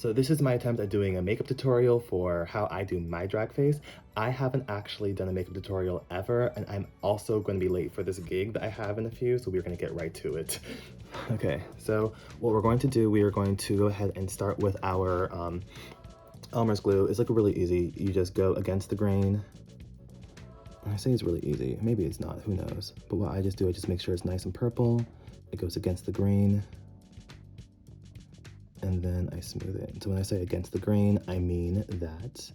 So this is my attempt at doing a makeup tutorial for how I do my drag face. I haven't actually done a makeup tutorial ever, and I'm also going to be late for this gig that I have in a few, so we're going to get right to it. Okay, so what we're going to do, we are going to go ahead and start with our Elmer's glue. It's like really easy. You just go against the grain. I say it's really easy. Maybe it's not, who knows. But what I just do, I just make sure it's nice and purple. It goes against the grain. And then I smooth it. So when I say against the grain, I mean that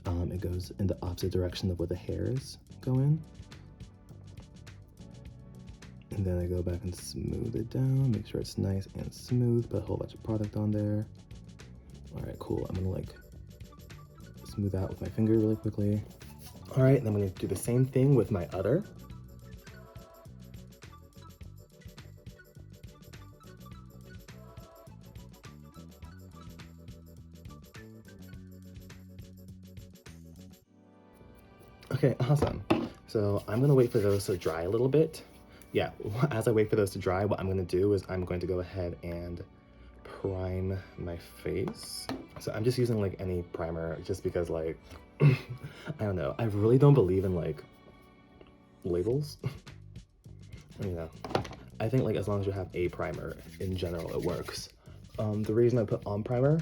it goes in the opposite direction of where the hairs go in. And then I go back and smooth it down, make sure it's nice and smooth, put a whole bunch of product on there. All right, cool. I'm gonna like smooth out with my finger really quickly. All right, and I'm gonna do the same thing with my udder. Okay, awesome. So I'm gonna wait for those to dry a little bit. Yeah, as I wait for those to dry, what I'm gonna do is I'm going to go ahead and prime my face. So I'm just using like any primer just because like, I don't know. I really don't believe in like labels. You know, I think like as long as you have a primer in general, it works. The reason I put on primer,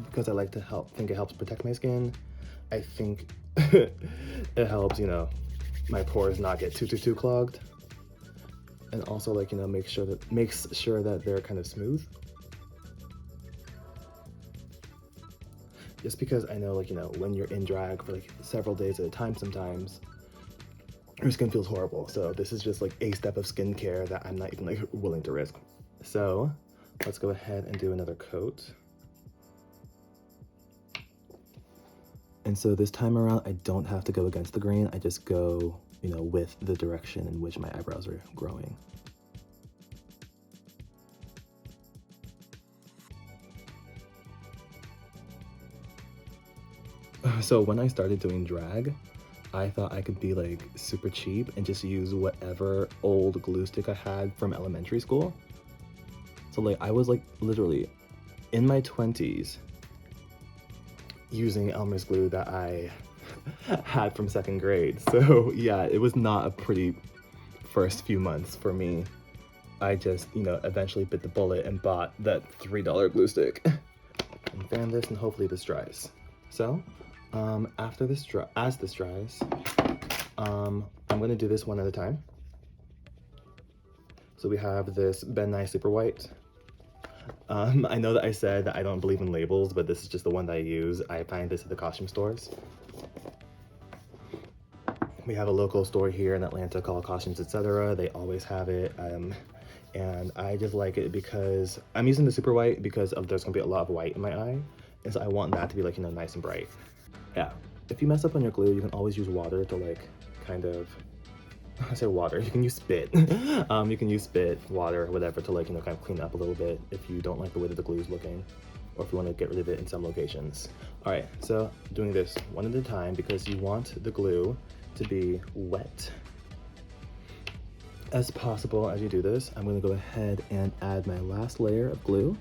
because I like to think it helps protect my skin. I think it helps, you know, my pores not get too clogged. And also like, you know, makes sure that they're kind of smooth. Just because I know like, you know, when you're in drag for like several days at a time sometimes, your skin feels horrible. So this is just like a step of skincare that I'm not even like willing to risk. So let's go ahead and do another coat. And so this time around, I don't have to go against the grain. I just go, you know, with the direction in which my eyebrows are growing. So when I started doing drag, I thought I could be like super cheap and just use whatever old glue stick I had from elementary school. So like I was like literally in my 20s using Elmer's glue that I had from 2nd grade. So yeah, it was not a pretty first few months for me. I just, you know, eventually bit the bullet and bought that $3 glue stick. And fan this and hopefully this dries. So, as this dries, I'm gonna do this one at a time. So we have this Ben Nye Super White. I know that I said that I don't believe in labels, but this is just the one that I use. I find this at the costume stores. We have a local store here in Atlanta called Costumes Etc. They always have it. And I just like it because I'm using the Super White because there's gonna be a lot of white in my eye. And so I want that to be like, you know, nice and bright. Yeah, if you mess up on your glue, you can always use water to like kind of, I say water, you can use spit. You can use spit, water, whatever to like, you know, kind of clean up a little bit if you don't like the way that the glue is looking, or if you want to get rid of it in some locations. All right, so doing this one at a time because you want the glue to be wet as possible as you do this. I'm going to go ahead and add my last layer of glue.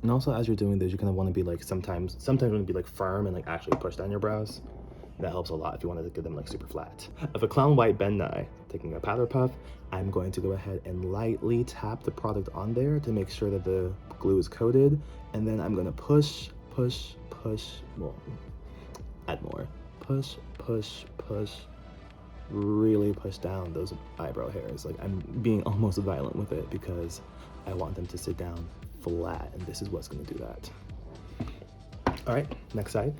And also as you're doing this, you kind of want to be like, sometimes you want to be like firm and like actually push down your brows. That helps a lot if you want to get them like super flat. Of a Clown White Ben Nye, taking a powder puff, I'm going to go ahead and lightly tap the product on there to make sure that the glue is coated. And then I'm going to push, well, add more. Push, really push down those eyebrow hairs. Like I'm being almost violent with it because I want them to sit down flat, and this is what's gonna do that. All right, next side.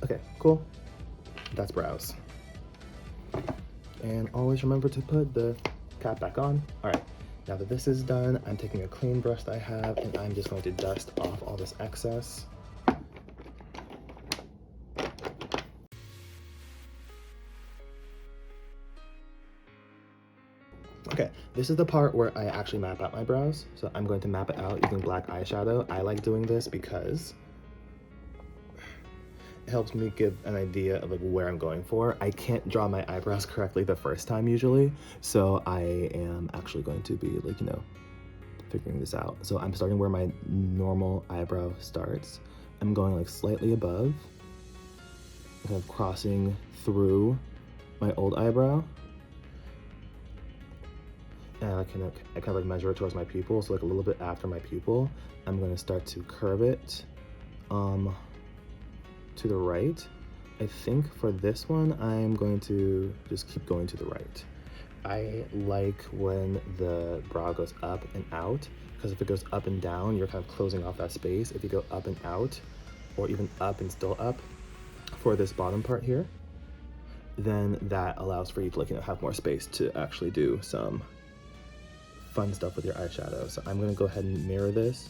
Okay, cool. That's brows. And always remember to put the cap back on. All right, now that this is done, I'm taking a clean brush that I have and I'm just going to dust off all this excess. Okay, this is the part where I actually map out my brows. So I'm going to map it out using black eyeshadow. I like doing this because it helps me give an idea of like where I'm going for. I can't draw my eyebrows correctly the first time usually, so I am actually going to be like, you know, figuring this out. So I'm starting where my normal eyebrow starts. I'm going like slightly above, kind of crossing through my old eyebrow. And I kind of like measure it towards my pupil, so like a little bit after my pupil, I'm going to start to curve it to the right. I think for this one, I'm going to just keep going to the right. I like when the brow goes up and out, because if it goes up and down, you're kind of closing off that space. If you go up and out, or even up and still up for this bottom part here, then that allows for you to like, you know, have more space to actually do some fun stuff with your eyeshadow. So I'm gonna go ahead and mirror this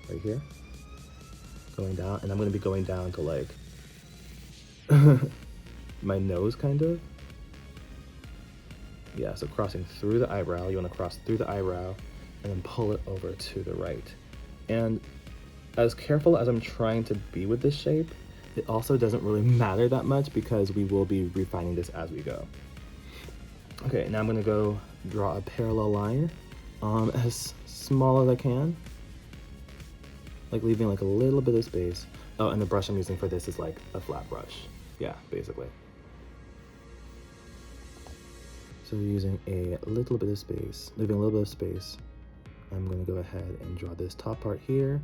right here, going down, and I'm gonna be going down to like my nose kind of. Yeah, so crossing through the eyebrow, you wanna cross through the eyebrow and then pull it over to the right. And as careful as I'm trying to be with this shape, it also doesn't really matter that much because we will be refining this as we go. Okay, now I'm gonna go draw a parallel line as small as I can, like leaving like a little bit of space. Oh, and the brush I'm using for this is like a flat brush. Yeah, basically. So using a little bit of space, leaving a little bit of space, I'm gonna go ahead and draw this top part here.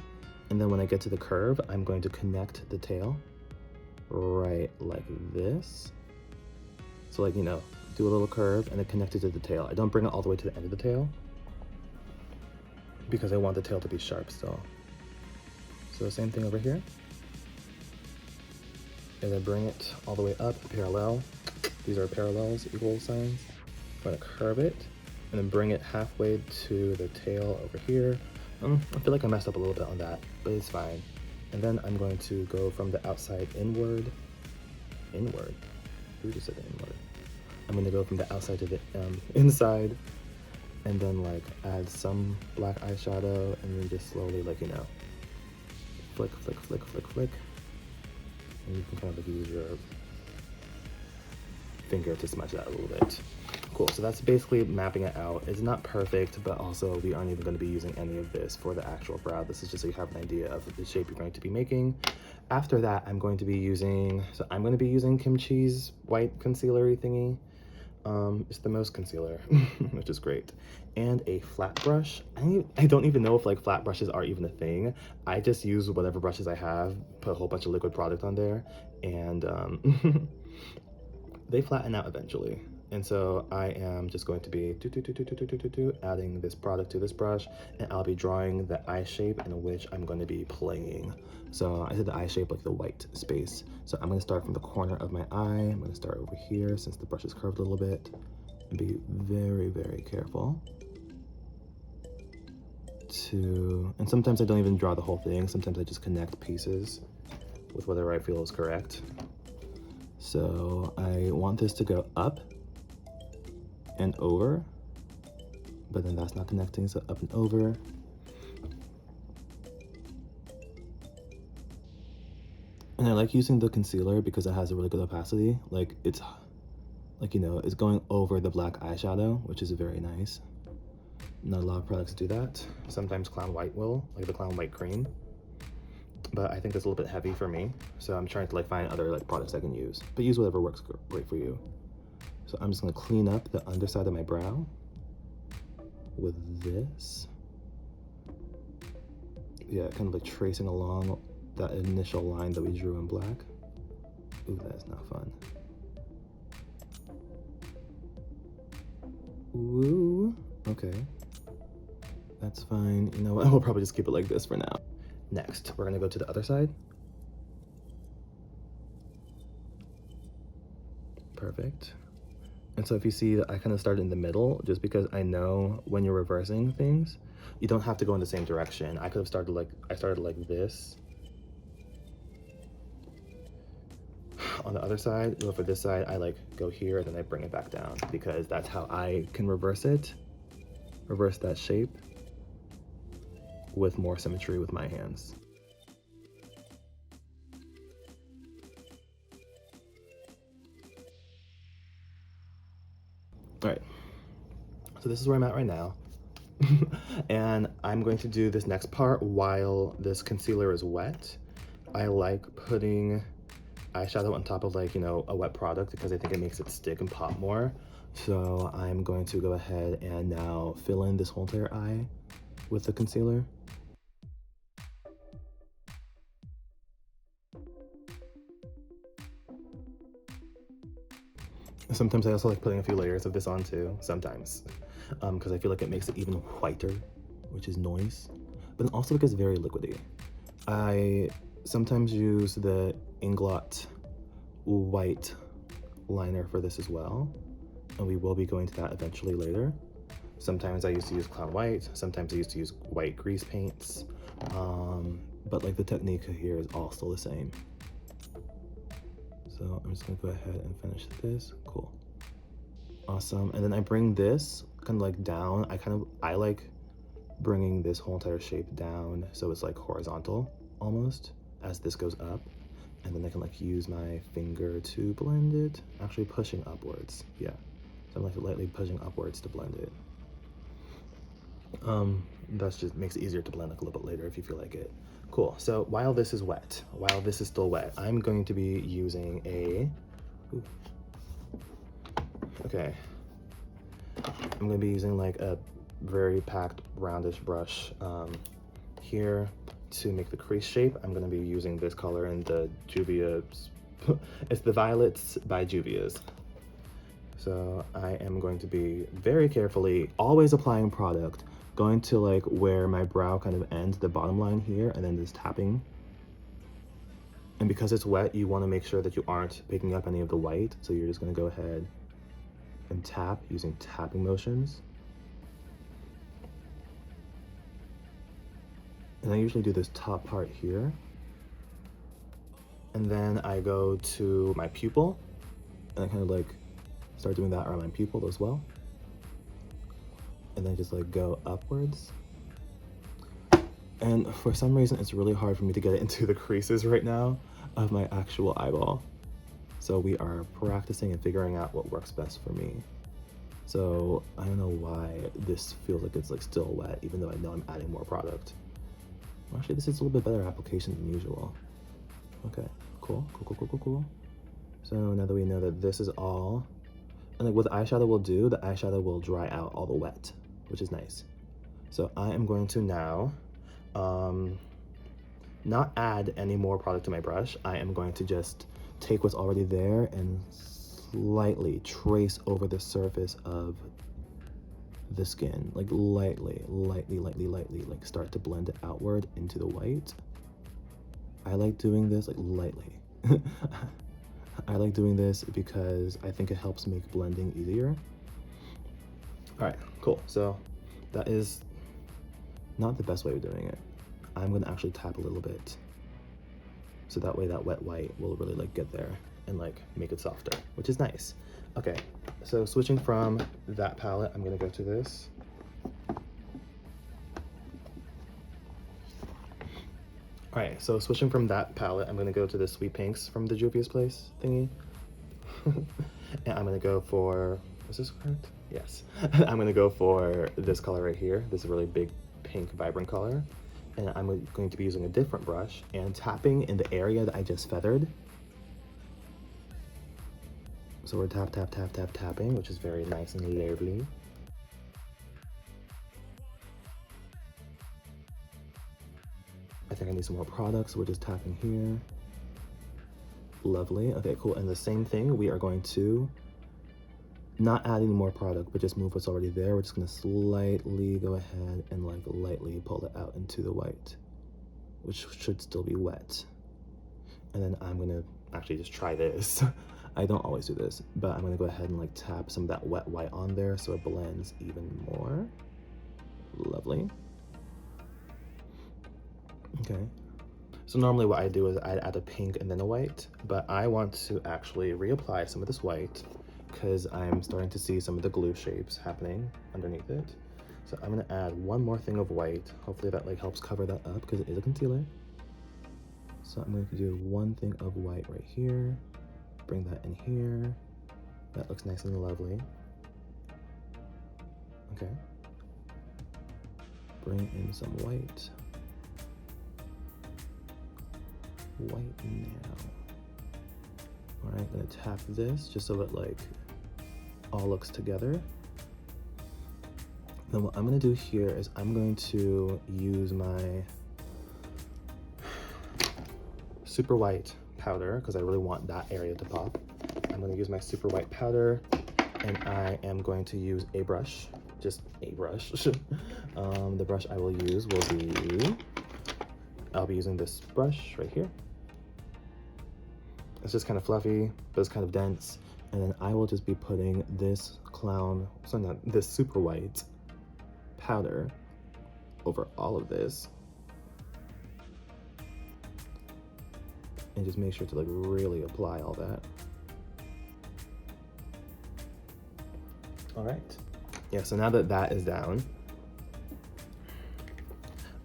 And then when I get to the curve, I'm going to connect the tail right like this. So like, you know, do a little curve and then connect it to the tail. I don't bring it all the way to the end of the tail because I want the tail to be sharp still. So same thing over here. And then bring it all the way up, parallel. These are parallels, equal signs. I'm gonna curve it and then bring it halfway to the tail over here. I feel like I messed up a little bit on that, but it's fine. And then I'm going to go from the outside inward. Inward? Who just said inward? I'm gonna go from the outside to the inside, and then like add some black eyeshadow, and then just slowly, like, you know, flick, flick, flick, flick, flick. And you can kind of like use your finger to smudge that a little bit. Cool, so that's basically mapping it out. It's not perfect, but also we aren't even going to be using any of this for the actual brow. This is just so you have an idea of the shape you're going to be making. After that, I'm going to be using Kimchi's white concealer thingy. It's the most concealer, which is great. And a flat brush. I don't even know if like flat brushes are even a thing. I just use whatever brushes I have, put a whole bunch of liquid product on there, and they flatten out eventually. And so I am just going to be adding this product to this brush, and I'll be drawing the eye shape in which I'm going to be playing. So I said the eye shape, like the white space. So I'm going to start from the corner of my eye. I'm going to start over here since the brush is curved a little bit, and be very, very careful to, and sometimes I don't even draw the whole thing. Sometimes I just connect pieces with whatever I feel is correct. So I want this to go up and over, but then that's not connecting, so up and over. And I like using the concealer because it has a really good opacity. Like it's, like, you know, it's going over the black eyeshadow, which is very nice. Not a lot of products do that. Sometimes Clown White will, like the Clown White cream. But I think that's a little bit heavy for me. So I'm trying to like find other like products I can use, but use whatever works great for you. So I'm just gonna clean up the underside of my brow with this. Yeah, kind of like tracing along that initial line that we drew in black. Ooh, that is not fun. Ooh, okay. That's fine. You know what, we'll probably just keep it like this for now. Next, we're gonna go to the other side. Perfect. And so if you see that I kind of started in the middle, just because I know when you're reversing things, you don't have to go in the same direction. I could have started like, I started like this on the other side, or for this side, I like go here and then I bring it back down because that's how I can reverse it, reverse that shape with more symmetry with my hands. All right, so this is where I'm at right now. And I'm going to do this next part while this concealer is wet. I like putting eyeshadow on top of, like, you know, a wet product because I think it makes it stick and pop more. So I'm going to go ahead and now fill in this whole entire eye with the concealer. Sometimes I also like putting a few layers of this on too, sometimes, because I feel like it makes it even whiter, which is nice, but also because it's very liquidy. I sometimes use the Inglot white liner for this as well, and we will be going to that eventually later. Sometimes I used to use Clown White, sometimes I used to use white grease paints, but like the technique here is all still the same. So I'm just gonna go ahead and finish this. Cool. Awesome. And then I bring this kind of like down. I like bringing this whole entire shape down so it's like horizontal almost as this goes up. And then I can like use my finger to blend it. Actually pushing upwards. Yeah. So I'm like lightly pushing upwards to blend it. That's just makes it easier to blend like a little bit later if you feel like it. Cool. So while this is wet, while this is still wet, I'm going to be using a, okay, I'm going to be using like a very packed roundish brush here to make the crease shape. I'm going to be using this color in the Juvia's, it's the Violets by Juvia's. So I am going to be very carefully always applying product, going to like where my brow kind of ends, the bottom line here, and then just tapping. And because it's wet, you want to make sure that you aren't picking up any of the white. So you're just going to go ahead and tap using tapping motions. And I usually do this top part here. And then I go to my pupil and I kind of like start doing that around my pupil as well. And then just like go upwards. And for some reason, it's really hard for me to get it into the creases right now of my actual eyeball. So we are practicing and figuring out what works best for me. So I don't know why this feels like it's like still wet, even though I know I'm adding more product. Well, actually, this is a little bit better application than usual. Okay, cool. So now that we know that this is all, and like what the eyeshadow will do, the eyeshadow will dry out all the wet, which is nice. So I am going to now not add any more product to my brush. I am going to just take what's already there and slightly trace over the surface of the skin, like lightly, like start to blend it outward into the white. I like doing this like lightly. I like doing this because I think it helps make blending easier. All right, cool. So that is not the best way of doing it. I'm gonna actually tap a little bit. So that way that wet white will really like get there and like make it softer, which is nice. Okay, so switching from that palette, I'm gonna go to this. All right, so switching from that palette, I'm gonna go to the Sweet Pinks from the Juvia's Place thingy. And I'm gonna go for, is this correct? Yes. I'm gonna go for this color right here, this really big pink vibrant color. And I'm going to be using a different brush and tapping in the area that I just feathered. So we're tapping, which is very nice and lovely. I think I need some more products, so we're just tapping here. Lovely, okay, cool. And the same thing, we are going to not add any more product, but just move what's already there. We're just gonna slightly go ahead and like lightly pull it out into the white, which should still be wet. And then I'm gonna actually just try this. I don't always do this, but I'm gonna go ahead and like tap some of that wet white on there so it blends even more. Lovely. Okay. So normally what I do is I add a pink and then a white, but I want to actually reapply some of this white because I'm starting to see some of the glue shapes happening underneath it. So I'm gonna add one more thing of white. Hopefully that like helps cover that up because it is a concealer. So I'm going to do one thing of white right here. Bring that in here. That looks nice and lovely. Okay. Bring in some white. White now. All right, I'm gonna tap this just so it like all looks together. Then what I'm gonna do here is I'm going to use my super white powder because I really want that area to pop. I'm gonna use my super white powder and I am going to use a brush, just a brush. The brush I will use will be, I'll be using this brush right here. It's just kind of fluffy, but it's kind of dense. And then I will just be putting this this super white powder over all of this. And just make sure to like really apply all that. All right. Yeah, so now that that is down,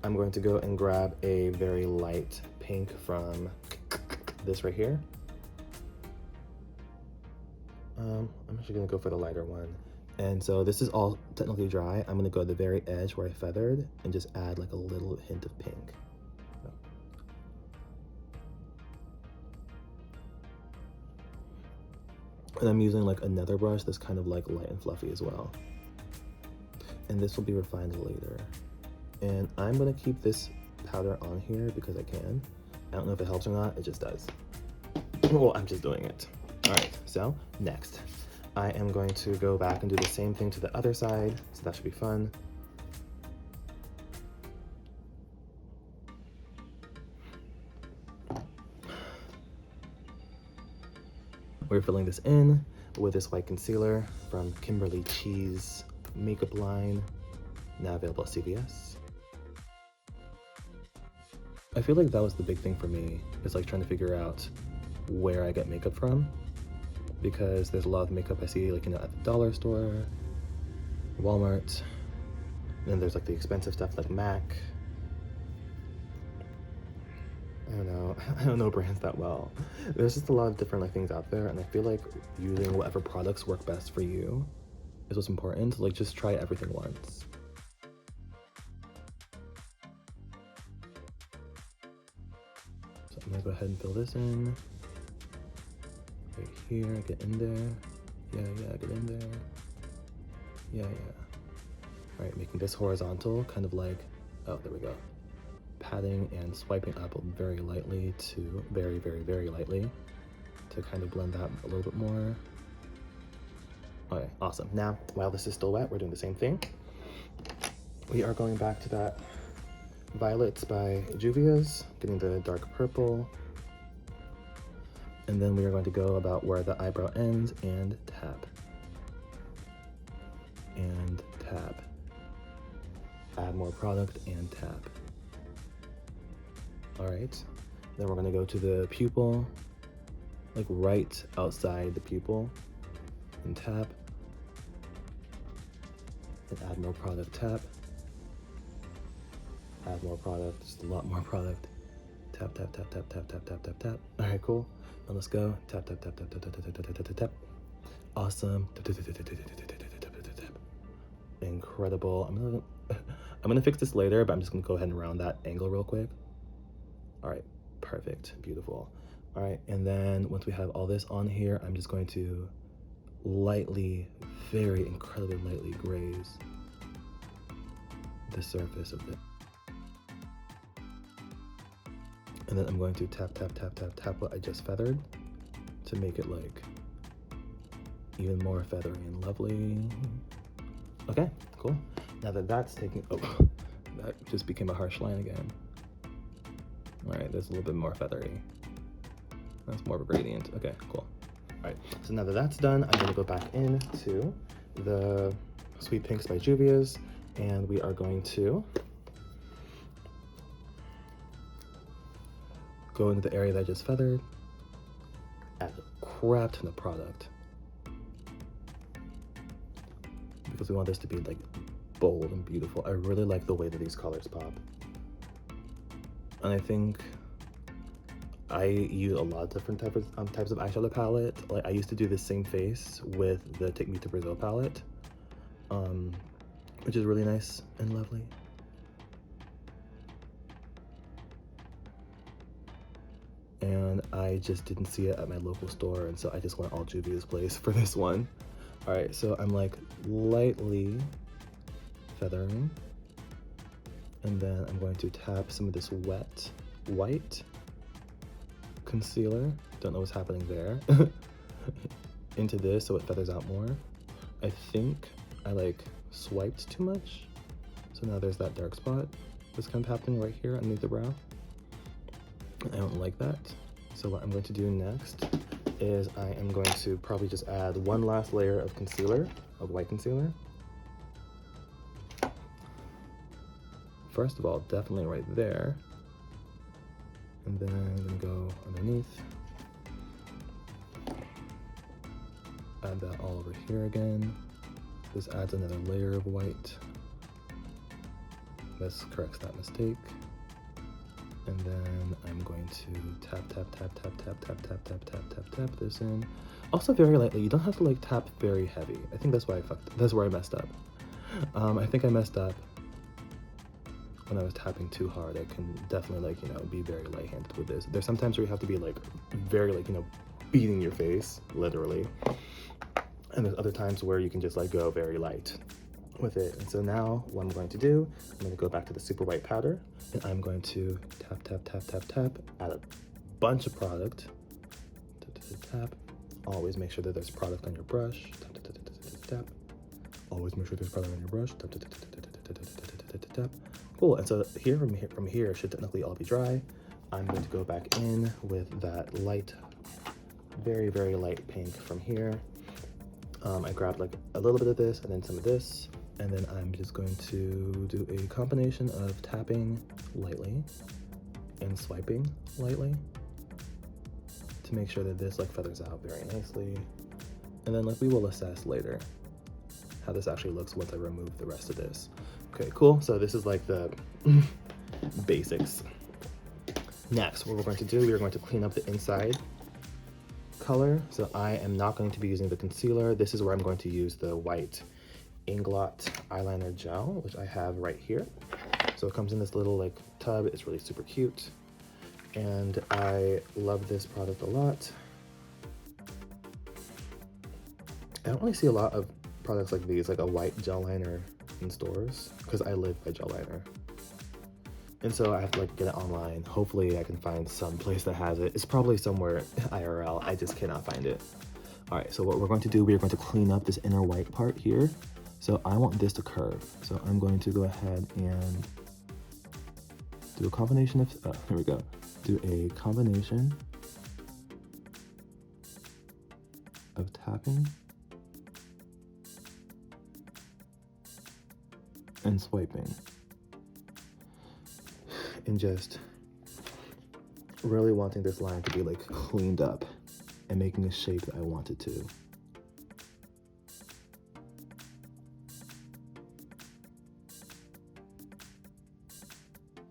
I'm going to go and grab a very light pink from this right here. I'm actually gonna go for the lighter one. And so this is all technically dry. I'm gonna go to the very edge where I feathered and just add like a little hint of pink. And I'm using like another brush that's kind of like light and fluffy as well. And this will be refined later. And I'm gonna keep this powder on here because I can. I don't know if it helps or not, it just does. Well, I'm just doing it. All right, so next, I am going to go back and do the same thing to the other side, so that should be fun. We're filling this in with this white concealer from Kimberly Cheese makeup line, now available at CVS. I feel like that was the big thing for me, is like trying to figure out where I get makeup from, because there's a lot of makeup I see like, you know, at the dollar store, Walmart, and then there's like the expensive stuff like MAC. I don't know brands that well. There's just a lot of different like things out there, and I feel like using whatever products work best for you is what's important. Like just try everything once. So I'm gonna go ahead and fill this in. Right here, get in there. Yeah, get in there. Yeah. All right, making this horizontal, kind of like, oh, there we go. Patting and swiping up very lightly to very, very, very lightly to kind of blend that a little bit more. Okay, awesome. Now, while this is still wet, we're doing the same thing. We are going back to that Violets by Juvia's, getting the dark purple. And then we are going to go about where the eyebrow ends and tap. And tap. Add more product and tap. All right, then we're gonna go to the pupil, like right outside the pupil, and tap, and add more product, tap, add more product, just a lot more product, tap, tap, tap, tap, tap, tap, tap, tap, tap. All right, cool, now let's go, tap, tap, tap, tap, tap, tap, tap, tap, tap, tap, tap, awesome, incredible. I'm gonna fix this later, but I'm just gonna go ahead and round that angle real quick. All right, perfect, beautiful. All right, and then once we have all this on here, I'm just going to lightly, very incredibly lightly graze the surface of it. And then I'm going to tap, tap, tap, tap, tap what I just feathered to make it like even more feathery and lovely. Okay, cool. Now that that's taking, oh, that just became a harsh line again. All right, there's a little bit more feathery. That's more of a gradient. Okay, cool. All right, so now that that's done, I'm gonna go back into the Sweet Pinks by Juvia's, and we are going to go into the area that I just feathered, add a crap ton of product. Because we want this to be like bold and beautiful. I really like the way that these colors pop. And I think I use a lot of different types of eyeshadow palette. Like I used to do the same face with the Take Me to Brazil palette, which is really nice and lovely. And I just didn't see it at my local store, and so I just went all Juvia's Place for this one. All right, so I'm like lightly feathering, and then I'm going to tap some of this wet white concealer, don't know what's happening there, into this so it feathers out more. I think I like swiped too much, so now there's that dark spot that's kind of happening right here underneath the brow. I don't like that. So what I'm going to do next is I am going to probably just add one last layer of concealer, of white concealer. First of all, definitely right there. And then I'm gonna go underneath. Add that all over here again. This adds another layer of white. This corrects that mistake. And then I'm going to tap this in. Also very lightly. You don't have to like tap very heavy. I think that's why that's where I messed up. I think I messed up when I was tapping too hard. I can definitely like, you know, be very light-handed with this. There's sometimes where you have to be like very like, you know, beating your face, literally. And there's other times where you can just like go very light with it. And so now what I'm going to do, I'm going to go back to the super white powder, and I'm going to tap, add a bunch of product. Tap. Always make sure that there's product on your brush. Tap. Always make sure there's product on your brush. Tap. Cool. And so here, from here, it should technically all be dry. I'm going to go back in with that light, very, very light pink from here. I grabbed like a little bit of this and then some of this, and then I'm just going to do a combination of tapping lightly and swiping lightly to make sure that this like feathers out very nicely. And then like we will assess later how this actually looks once I remove the rest of this. Okay, cool. So this is like the basics. Next, what we're going to do, we are going to clean up the inside color. So I am not going to be using the concealer. This is where I'm going to use the white Inglot eyeliner gel, which I have right here. So it comes in this little like tub. It's really super cute. And I love this product a lot. I don't really see a lot of products like these, like a white gel liner in stores, because I live by gel liner. And so I have to like get it online. Hopefully I can find some place that has it. It's probably somewhere IRL. I just cannot find it. All right, so what we're going to do, we are going to clean up this inner white part here. So I want this to curve. So I'm going to go ahead and do a combination of, here we go. Do a combination of tapping and swiping. And just really wanting this line to be like cleaned up and making a shape that I want it to.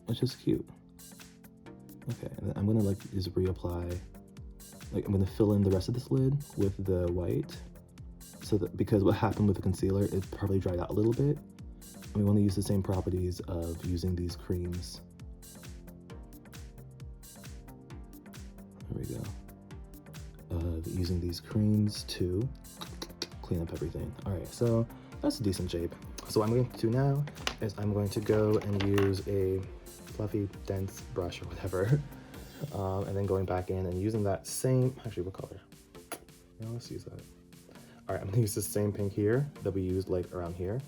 It's just cute. Okay, and then I'm gonna like just reapply, like I'm gonna fill in the rest of this lid with the white, so that, because what happened with the concealer, it probably dried out a little bit. And we wanna use the same properties of using these creams. There we go. Using these creams to clean up everything. All right, so that's a decent shape. So what I'm going to do now is I'm going to go and use a fluffy, dense brush or whatever, and then going back in and using that same, actually what color? Yeah, let's use that. All right, I'm gonna use the same pink here that we used like around here.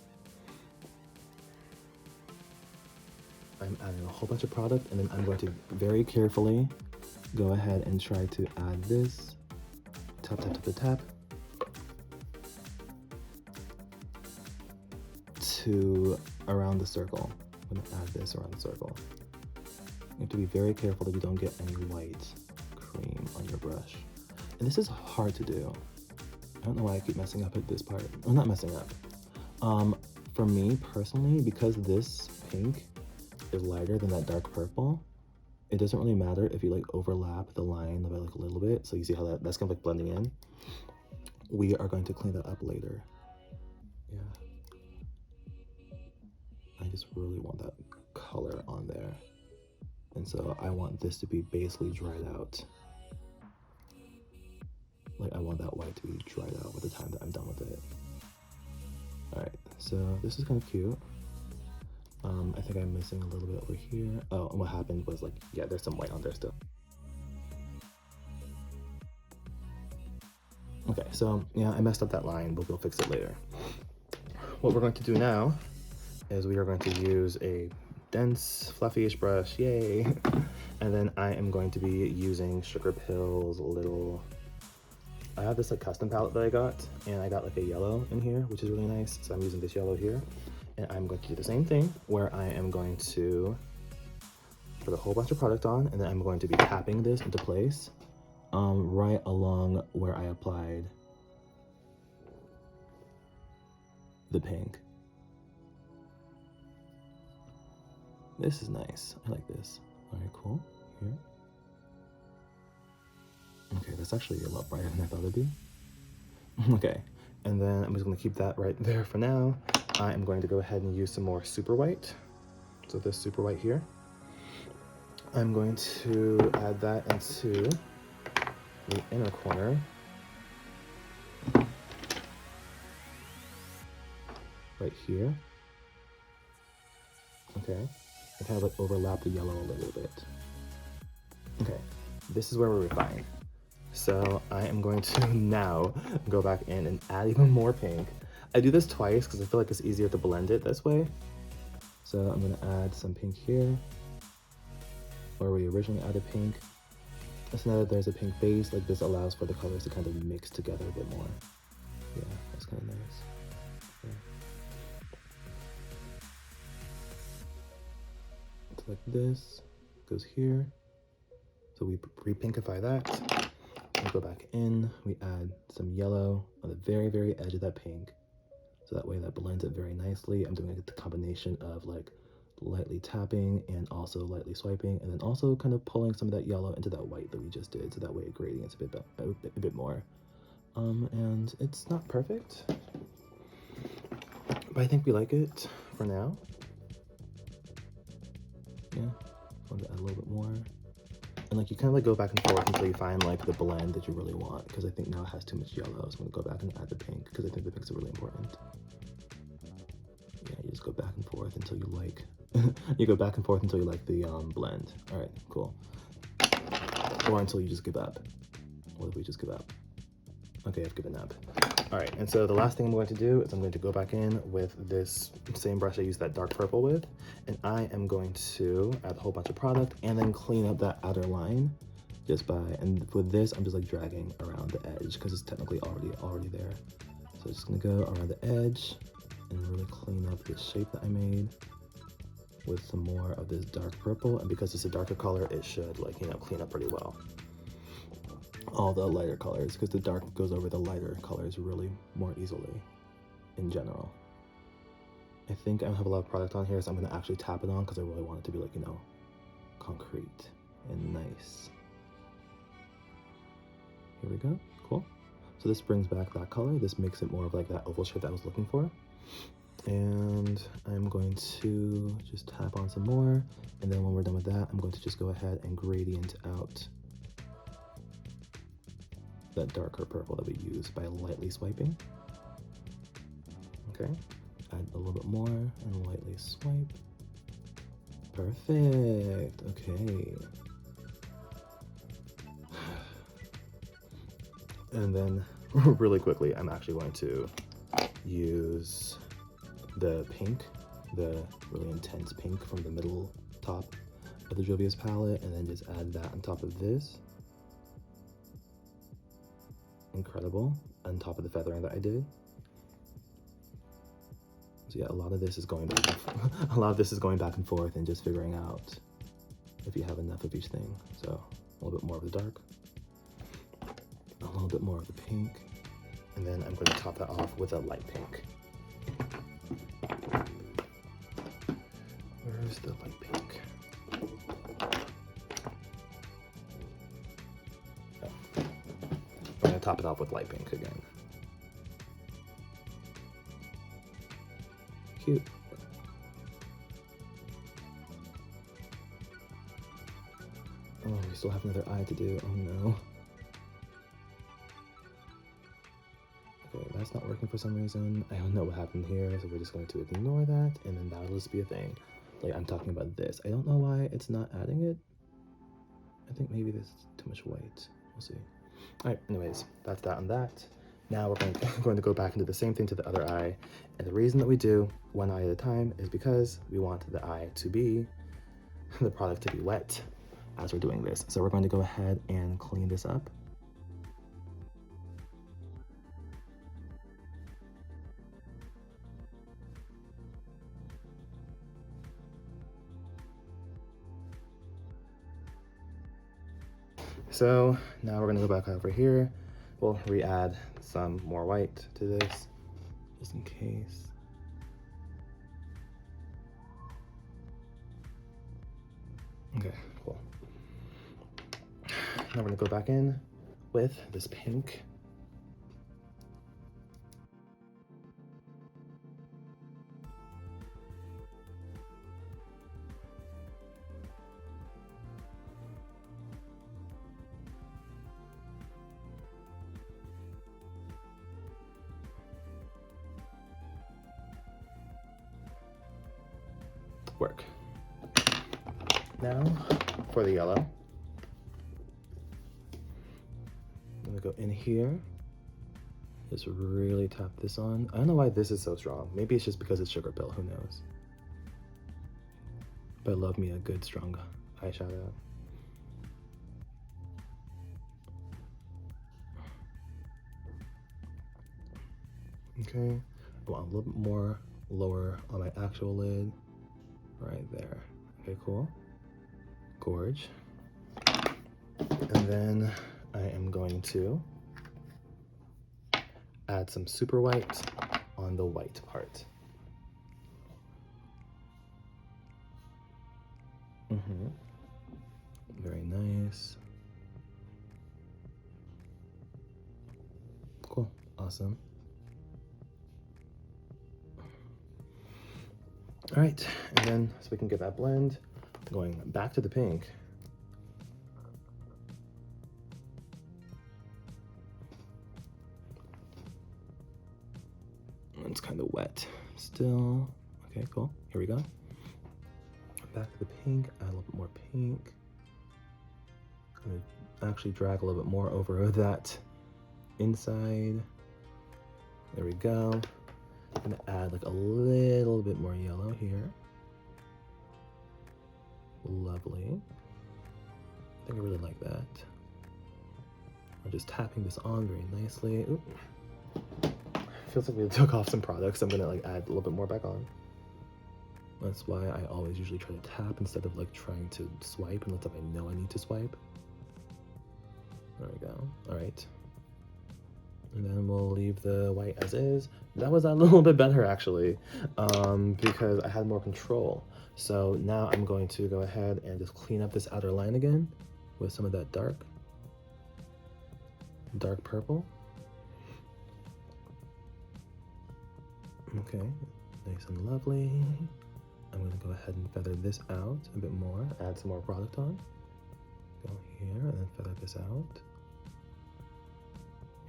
I'm adding a whole bunch of product, and then I'm going to very carefully go ahead and try to add this, tap, to around the circle. I'm gonna add this around the circle. You have to be very careful that you don't get any white cream on your brush. And this is hard to do. I don't know why I keep messing up at this part. I'm not messing up. For me personally, because this pink is lighter than that dark purple, it doesn't really matter if you like overlap the line by like a little bit. So you see how that's kind of like blending in. We are going to clean that up later. Yeah. I just really want that color on there. And so I want this to be basically dried out. Like I want that white to be dried out by the time that I'm done with it. All right, so this is kind of cute. I think I'm missing a little bit over here. Oh, and what happened was like, yeah, there's some white on there still. Okay, so yeah, I messed up that line, but we'll fix it later. What we're going to do now is we are going to use a dense, fluffy-ish brush, yay! And then I am going to be using Sugar Pill's little, I have this like custom palette that I got, and I got like a yellow in here, which is really nice. So I'm using this yellow here, and I'm going to do the same thing where I am going to put a whole bunch of product on, and then I'm going to be tapping this into place right along where I applied the pink. This is nice. I like this. All right, cool. Here. Okay, that's actually a lot brighter than I thought it'd be. Okay, and then I'm just gonna keep that right there for now. I am going to go ahead and use some more super white. So this super white here. I'm going to add that into the inner corner. Right here. Okay, and kind of like overlap the yellow a little bit. Okay, this is where we refine. So I am going to now go back in and add even more pink. I do this twice because I feel like it's easier to blend it this way. So I'm gonna add some pink here, where we originally added pink. So now that there's a pink base, like this allows for the colors to kind of mix together a bit more. Yeah, that's kind of nice. Yeah. So like this goes here. So we re-pinkify that. We go back in, we add some yellow on the very, very edge of that pink. So that way that blends it very nicely. I'm doing like the combination of like lightly tapping and also lightly swiping, and then also kind of pulling some of that yellow into that white that we just did, so that way it gradients a bit more. And it's not perfect, but I think we like it for now. Yeah, I want to add a little bit more. And like you kind of like go back and forth until you find like the blend that you really want, because I think now it has too much yellow, so I'm gonna go back and add the pink, because I think the pinks are really important. Yeah, you just go back and forth until you like you go back and forth until you like the blend. All right, cool. Or until you just give up. What if we just give up? Okay, I've given up. All right, and so the last thing I'm going to do is I'm going to go back in with this same brush I used that dark purple with, and I am going to add a whole bunch of product and then clean up that outer line just by, and with this I'm just like dragging around the edge because it's technically already there. So I'm just gonna go around the edge and really clean up this shape that I made with some more of this dark purple, and because it's a darker color, it should like, you know, clean up pretty well. All the lighter colors, because the dark goes over the lighter colors really more easily in general. I think I have a lot of product on here, so I'm going to actually tap it on because I really want it to be like, you know, concrete and nice. Here we go, cool. So this brings back that color. This makes it more of like that oval shape that I was looking for. And I'm going to just tap on some more, and then when we're done with that, I'm going to just go ahead and gradient out that darker purple that we use by lightly swiping. Okay, add a little bit more and lightly swipe. Perfect, okay. And then really quickly, I'm actually going to use the pink, the really intense pink from the middle top of the Jovius palette, and then just add that on top of this. Incredible, on top of the feathering that I did. So yeah, a lot of this is going back and forth and just figuring out if you have enough of each thing. So a little bit more of the dark, a little bit more of the pink, and then I'm going to top that off with a light pink. Where's the light pink? Oh. I'm going to top it off with light pink again. Cute. Oh, we still have another eye to do. Oh no. Okay, that's not working for some reason. I don't know what happened here, so we're just going to ignore that, and then that'll just be a thing. Like, I'm talking about this. I don't know why it's not adding it. I think maybe there's too much white. We'll see. Alright, anyways, that's that on that. Now we're going to go back and do the same thing to the other eye. And the reason that we do one eye at a time is because we want the eye to be, the product to be wet as we're doing this. So we're going to go ahead and clean this up. So now we're going to go back over here. We'll re-add some more white to this, just in case. Okay, cool. Now we're going to go back in with this pink. Work. Now for the yellow, I'm gonna go in here, just really tap this on. I don't know why this is so strong. Maybe it's just because it's sugar pill, who knows? But I love me a good strong eyeshadow. Okay, I want a little bit more lower on my actual lid, right there. Okay, cool. Gorge. And then I am going to add some super white on the white part. Very nice. Cool, awesome. All right, and then so we can get that blend, going back to the pink. It's kind of wet still. Okay, cool. Here we go. Back to the pink, add a little bit more pink. I'm gonna actually drag a little bit more over that inside. There we go. I'm gonna add like a little bit more yellow here. Lovely. I think I really like that. I'm just tapping this on very nicely. Oop. Feels like we took off some products. I'm gonna like add a little bit more back on. That's why I always usually try to tap instead of like trying to swipe unless I know I need to swipe. There we go. All right. And then we'll leave the white as is. That was a little bit better actually, because I had more control. So now I'm going to go ahead and just clean up this outer line again with some of that dark purple. Okay, nice and lovely. I'm gonna go ahead and feather this out a bit more, add some more product on. Go here and then feather this out.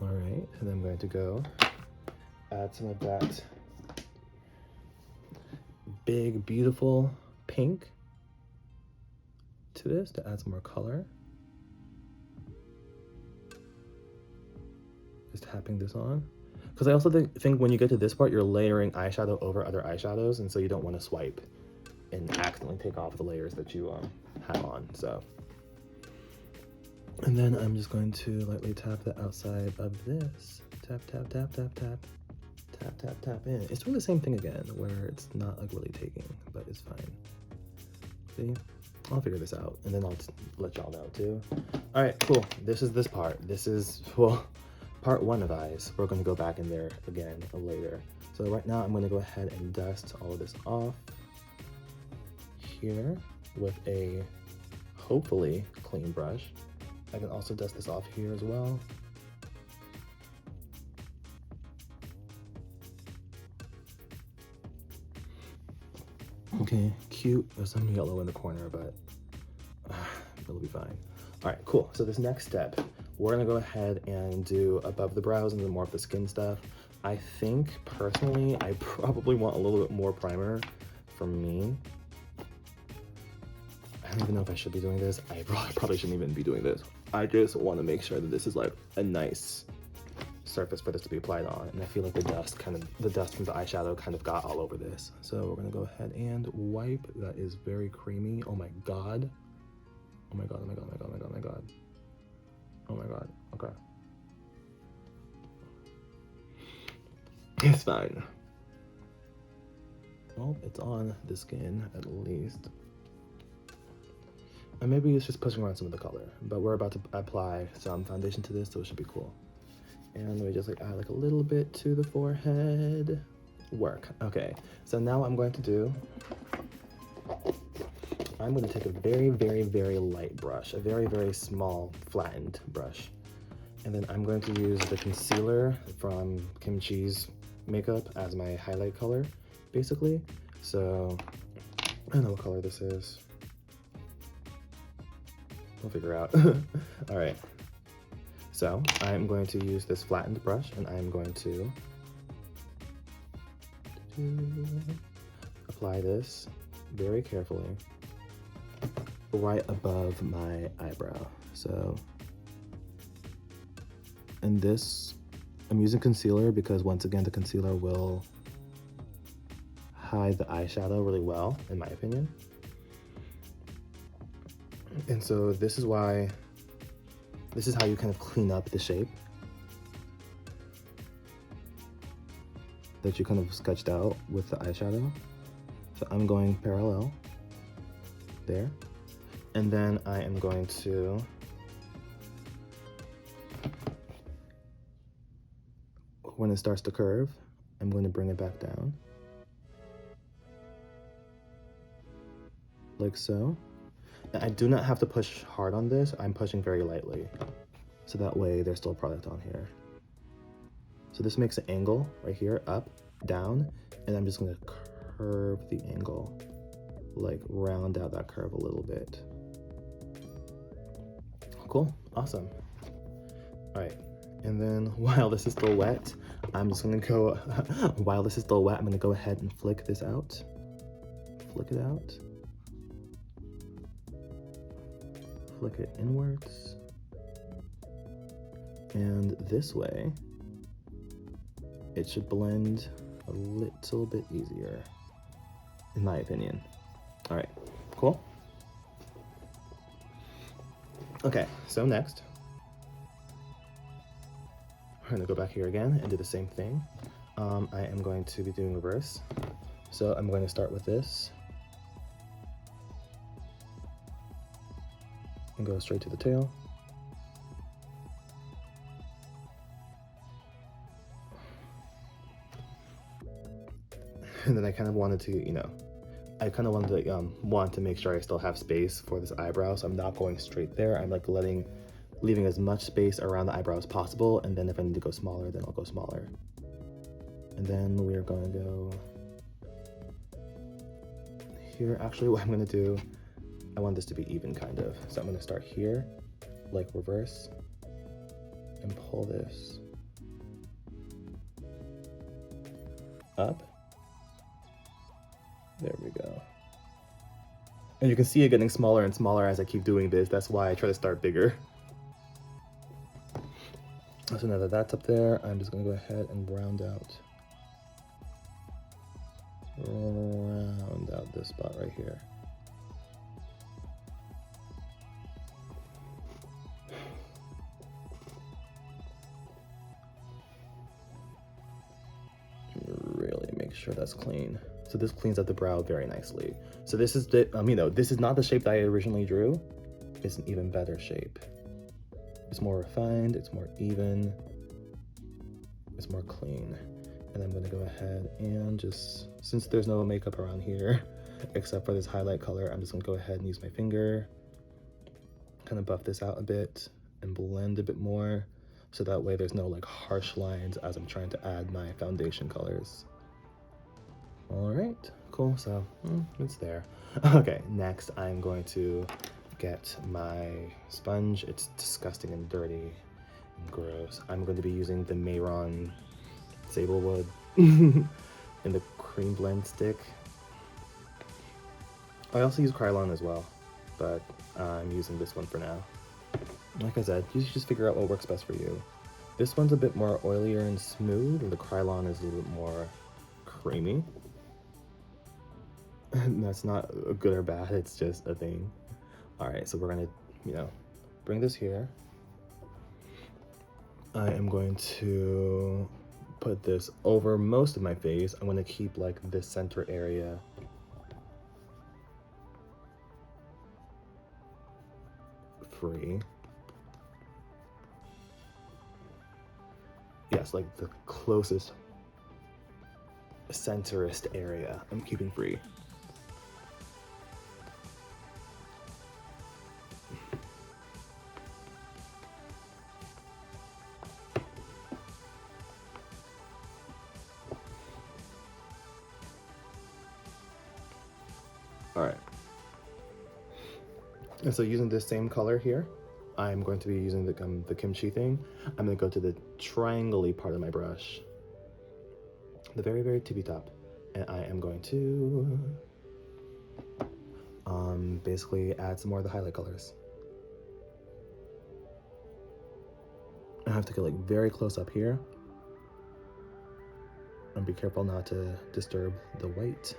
All right, and then I'm going to go add some of that big, beautiful pink to this to add some more color. Just tapping this on. Because I also think when you get to this part, you're layering eyeshadow over other eyeshadows, and so you don't want to swipe and accidentally take off the layers that you have on, so. And then I'm just going to lightly tap the outside of this. Tap, tap, tap, tap, tap. Tap, tap, tap in. It's doing the same thing again, where it's not like really taking, but it's fine. See? I'll figure this out, and then I'll let y'all know too. All right, cool. This is this part. This is, well, part 1 of eyes. We're gonna go back in there again later. So right now I'm gonna go ahead and dust all of this off here with a hopefully clean brush. I can also dust this off here as well. Okay, cute. There's some yellow in the corner, but it'll be fine. All right, cool. So this next step, we're gonna go ahead and do above the brows and then more of the skin stuff. I think personally, I probably want a little bit more primer for me. I don't even know if I should be doing this. I probably shouldn't even be doing this. I just want to make sure that this is like a nice surface for this to be applied on, and I feel like the dust from the eyeshadow kind of got all over this. So we're gonna go ahead and wipe. That is very creamy. Oh my god. Oh my god, oh my god, oh my god, oh my god, oh my god. Oh my god, okay. It's fine. Well, it's on the skin at least. And maybe it's just pushing around some of the color, but we're about to apply some foundation to this, so it should be cool. And let me just like add like a little bit to the forehead. Work. Okay, so now I'm going to take a very, very, very light brush, a very, very small flattened brush. And then I'm going to use the concealer from Kimchi's makeup as my highlight color, basically. So I don't know what color this is. We'll figure out. All right. So I'm going to use this flattened brush, and I'm going to apply this very carefully right above my eyebrow. So, and this, I'm using concealer because once again, the concealer will hide the eyeshadow really well, in my opinion. And so this is how you kind of clean up the shape that you kind of sketched out with the eyeshadow. So I'm going parallel there. And then I am going to when it starts to curve, I'm going to bring it back down. Like so. I do not have to push hard on this. I'm pushing very lightly. So that way there's still product on here. So this makes an angle right here, up, down, and I'm just gonna curve the angle, like round out that curve a little bit. Cool, awesome. All right, and then while this is still wet, I'm just gonna go, while this is still wet, I'm gonna go ahead and flick this out. Flick it out. Flick it inwards. And this way, it should blend a little bit easier, in my opinion. All right, cool. Okay, so next, we're gonna go back here again and do the same thing. I am going to be doing reverse. So I'm going to start with this and go straight to the tail. And then I kind of wanted to, want to make sure I still have space for this eyebrow, so I'm not going straight there. I'm like leaving as much space around the eyebrow as possible, and then if I need to go smaller, then I'll go smaller. And then we are going to go here. Actually, what I'm going to do, I want this to be even kind of. So I'm going to start here, like reverse, and pull this up. There we go. And you can see it getting smaller and smaller as I keep doing this. That's why I try to start bigger. So now that that's up there, I'm just gonna go ahead and round out this spot right here. Really make sure that's clean. So this cleans up the brow very nicely. So this is the, this is not the shape that I originally drew. It's an even better shape. It's more refined, it's more even, it's more clean. And I'm gonna go ahead and just, since there's no makeup around here, except for this highlight color, I'm just gonna go ahead and use my finger, kind of buff this out a bit and blend a bit more, so that way there's no like harsh lines as I'm trying to add my foundation colors. All right, cool, so it's there. Okay, next I'm going to get my sponge. It's disgusting and dirty and gross. I'm going to be using the Mayron Sablewood in the cream blend stick. I also use Krylon as well, but I'm using this one for now. Like I said, you should just figure out what works best for you. This one's a bit more oilier and smooth, and the Krylon is a little bit more creamy. That's not good or bad, it's just a thing. All right, so we're gonna, bring this here. I am going to put this over most of my face. I'm gonna keep like this center area free. Yes, like the closest centerist area I'm keeping free. All right. And so using this same color here, I'm going to be using the kimchi thing. I'm gonna go to the triangle-y part of my brush, the very, very tippy top. And I am going to basically add some more of the highlight colors. I have to get like very close up here. And be careful not to disturb the white.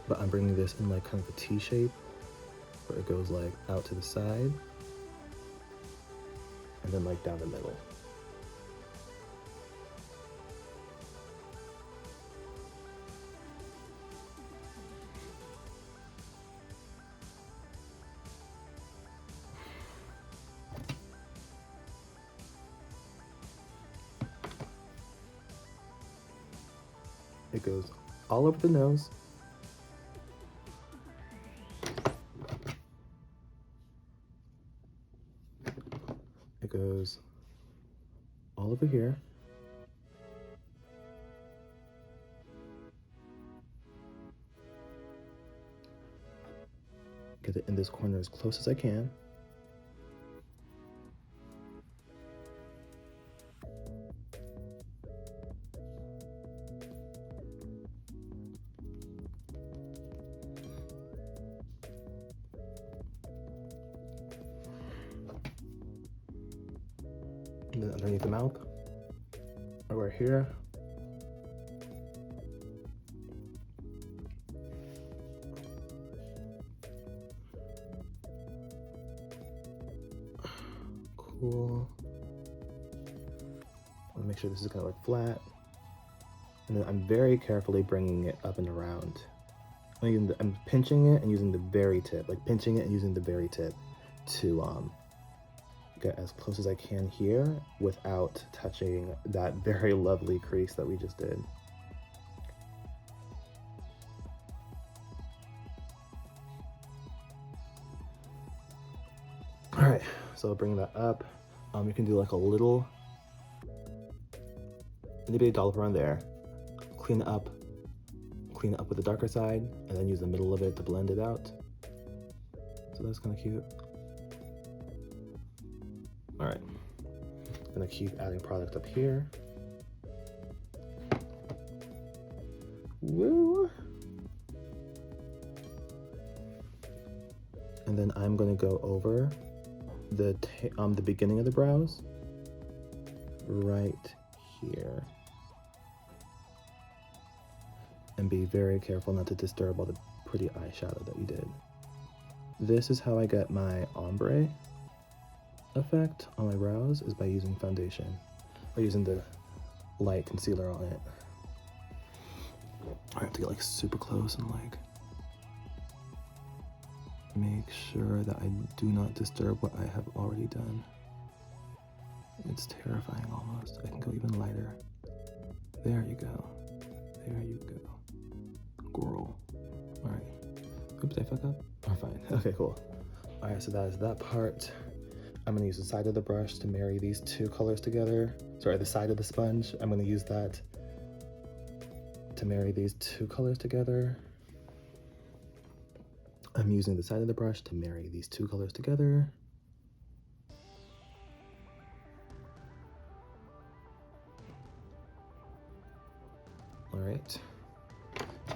But I'm bringing this in like kind of a T shape, where it goes like out to the side, and then like down the middle. It goes all over the nose. It goes all over here. Get it in this corner as close as I can. And then underneath the mouth, or right here. Cool. I want to make sure this is kind of like flat. And then I'm very carefully bringing it up and around. I'm pinching it and using the very tip, like pinching it and using the very tip to get as close as I can here without touching that very lovely crease that we just did. All right, so bring that up. You can do like a little bitty dollop around there. Clean it up with the darker side, and then use the middle of it to blend it out. So that's kind of cute. All right, I'm gonna keep adding product up here. Woo! And then I'm gonna go over the beginning of the brows, right here. And be very careful not to disturb all the pretty eyeshadow that we did. This is how I get my ombre. effect on my brows is by using foundation, or using the light concealer on it. I have to get like super close and like make sure that I do not disturb what I have already done. It's terrifying almost. I can go even lighter. There you go. There you go. Girl. Alright. Oops, did I fuck up? Oh, fine. Okay, cool. Alright, so that is that part. I'm gonna use the side of the brush to marry these two colors together. Sorry, the side of the sponge. I'm gonna use that to marry these two colors together. I'm using the side of the brush to marry these two colors together. All right,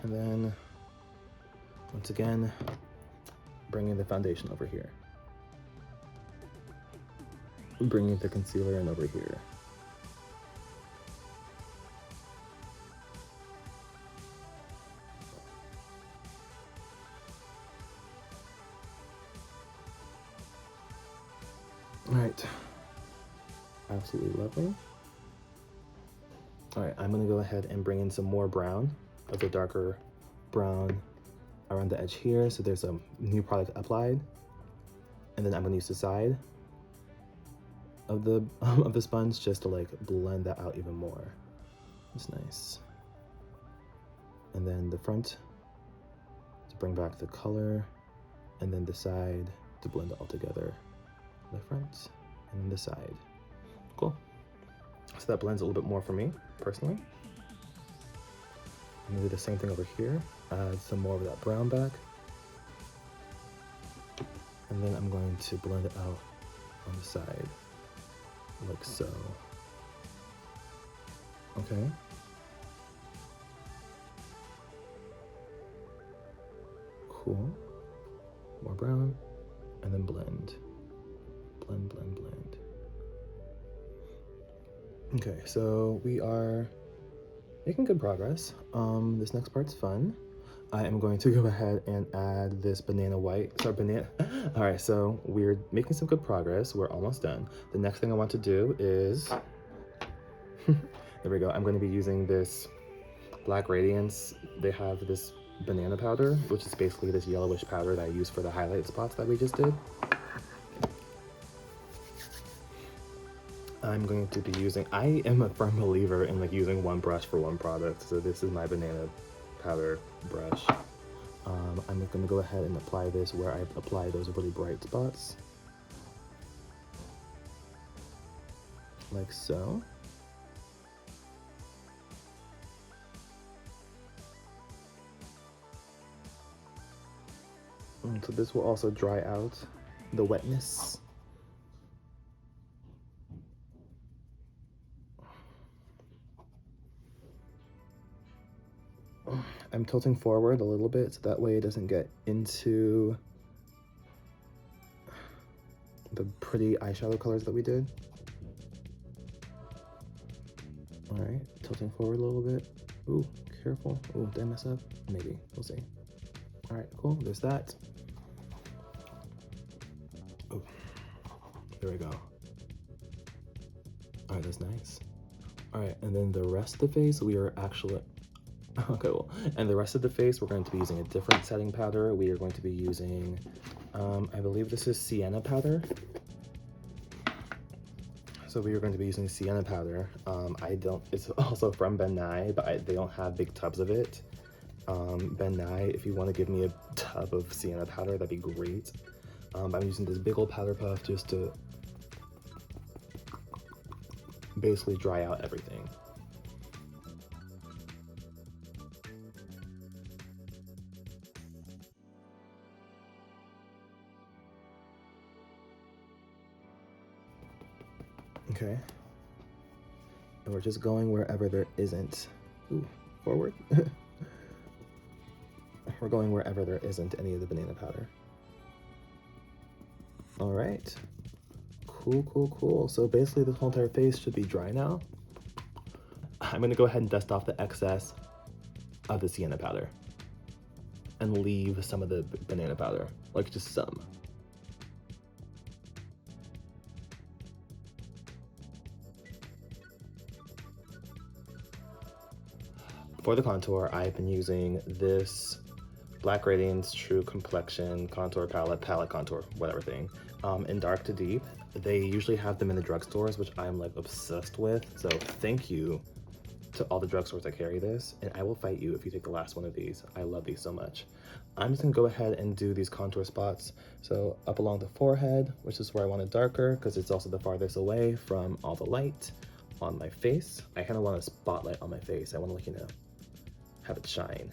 and then once again, bringing the foundation over here. Bringing the concealer in over here. All right, absolutely lovely. All right, I'm gonna go ahead and bring in some more brown, of the darker brown around the edge here, so there's a new product applied. And then I'm gonna use the side of the sponge just to like blend that out even more. It's nice. And then the front to bring back the color, and then the side to blend it all together. The front and then the side. Cool. So that blends a little bit more for me, personally. I'm gonna do the same thing over here. Add some more of that brown back. And then I'm going to blend it out on the side, like so. Okay. Cool. More brown, and then blend. Blend, blend, blend. Okay, so we are making good progress. This next part's fun. I am going to go ahead and add this banana white. Sorry, banana. All right, so we're making some good progress. We're almost done. The next thing I want to do is, there we go. I'm going to be using this Black Radiance. They have this banana powder, which is basically this yellowish powder that I use for the highlight spots that we just did. I'm going to be using, I am a firm believer in like using one brush for one product. So this is my banana powder brush. I'm going to go ahead and apply this where I apply those really bright spots. Like so. And so this will also dry out the wetness. I'm tilting forward a little bit so that way it doesn't get into the pretty eyeshadow colors that we did. All right, tilting forward a little bit. Ooh, careful. Ooh, did I mess up? Maybe, we'll see. All right, cool, there's that. Oh, there we go. All right, that's nice. All right, and then the rest of the face, we are actually, okay, cool. And the rest of the face, we're going to be using a different setting powder. We are going to be using, I believe this is sienna powder. So we are going to be using sienna powder. It's also from Ben Nye, but they don't have big tubs of it. Ben Nye, if you want to give me a tub of sienna powder, that'd be great. I'm using this big old powder puff just to basically dry out everything. Okay. And we're just going wherever there isn't. Ooh, forward. We're going wherever there isn't any of the banana powder. All right. Cool, cool, cool. So basically this whole entire face should be dry now. I'm gonna go ahead and dust off the excess of the sienna powder and leave some of the banana powder, like just some. for the contour, I've been using this Black Radiance True Complexion Contour Palette Contour, whatever thing, in Dark to Deep. They usually have them in the drugstores, which I'm like obsessed with. So thank you to all the drugstores that carry this, and I will fight you if you take the last one of these. I love these so much. I'm just gonna go ahead and do these contour spots. So up along the forehead, which is where I want it darker, because it's also the farthest away from all the light on my face. I kind of want a spotlight on my face. I want to, like, you know, have it shine.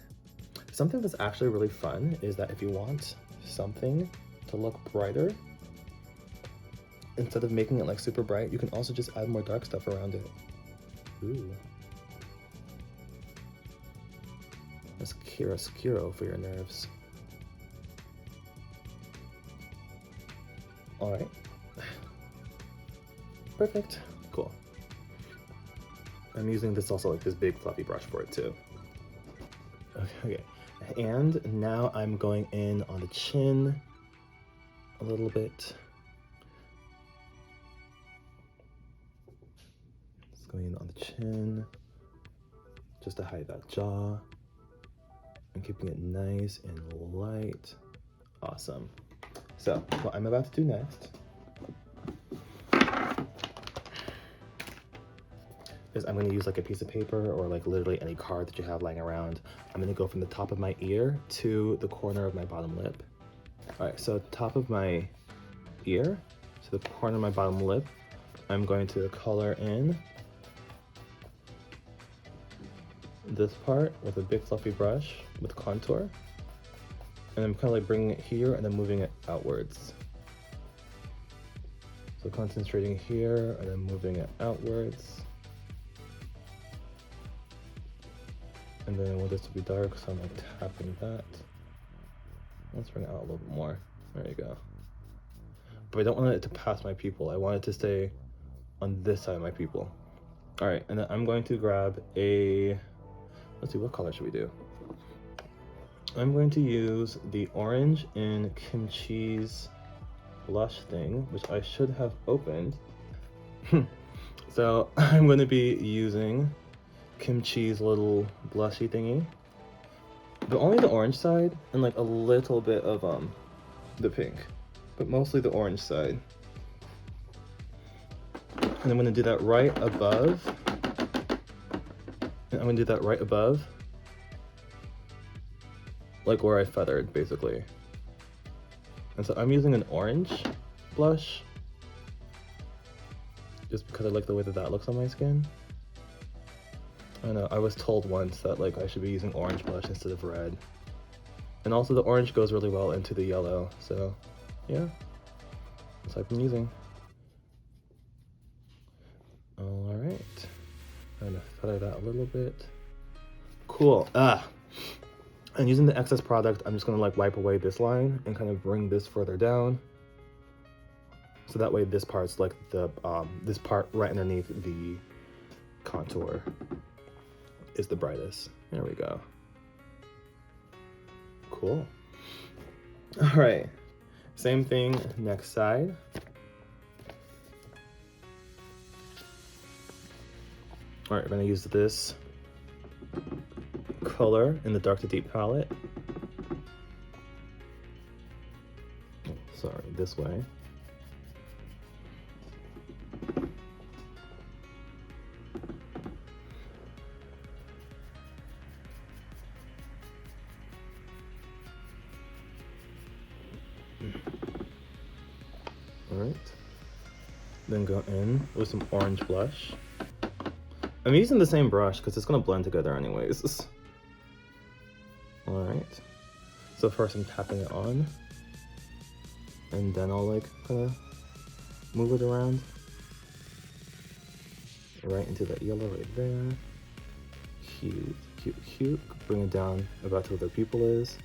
Something that's actually really fun is that if you want something to look brighter, instead of making it like super bright, you can also just add more dark stuff around it. Ooh. That's chiaroscuro for your nerves. All right. Perfect. Cool. I'm using this also, like this big fluffy brush for it too. Okay. And now I'm going in on the chin a little bit. Just going in on the chin, just to hide that jaw. I'm keeping it nice and light. Awesome. So what I'm about to do next is I'm going to use like a piece of paper or like literally any card that you have lying around. I'm going to go from the top of my ear to the corner of my bottom lip. All right, so top of my ear to the corner of my bottom lip, I'm going to color in this part with a big fluffy brush with contour. And I'm kind of like bringing it here and then moving it outwards. So concentrating here and then moving it outwards. And then I want this to be dark, so I'm like tapping that. Let's bring it out a little bit more. There you go. But I don't want it to pass my pupil. I want it to stay on this side of my pupil. All right, and then I'm going to grab a, let's see, what color should we do? I'm going to use the orange in Kimchi's blush thing, which I should have opened. So I'm going to be using Kimchi's little blushy thingy, but only the orange side and like a little bit of the pink, but mostly the orange side. And I'm going to do that right above. And I'm going to do that right above, like where I feathered, basically. And so I'm using an orange blush just because I like the way that that looks on my skin. I know, I was told once that like I should be using orange blush instead of red. And also the orange goes really well into the yellow, so yeah, that's what I've been using. All right, I'm gonna feather that a little bit. Cool. And using the excess product, I'm just gonna like wipe away this line and kind of bring this further down. So that way this part's like the, this part right underneath the contour is the brightest. There we go. Cool. All right, same thing next side. All right, we're gonna use this color in the Dark to Deep palette. Oh, sorry, this way. All right, then go in with some orange blush. I'm using the same brush because it's gonna blend together anyways. All right, so first I'm tapping it on, and then I'll like kind of move it around right into that yellow right there. Cute, cute, cute. Bring it down about to where the pupil is.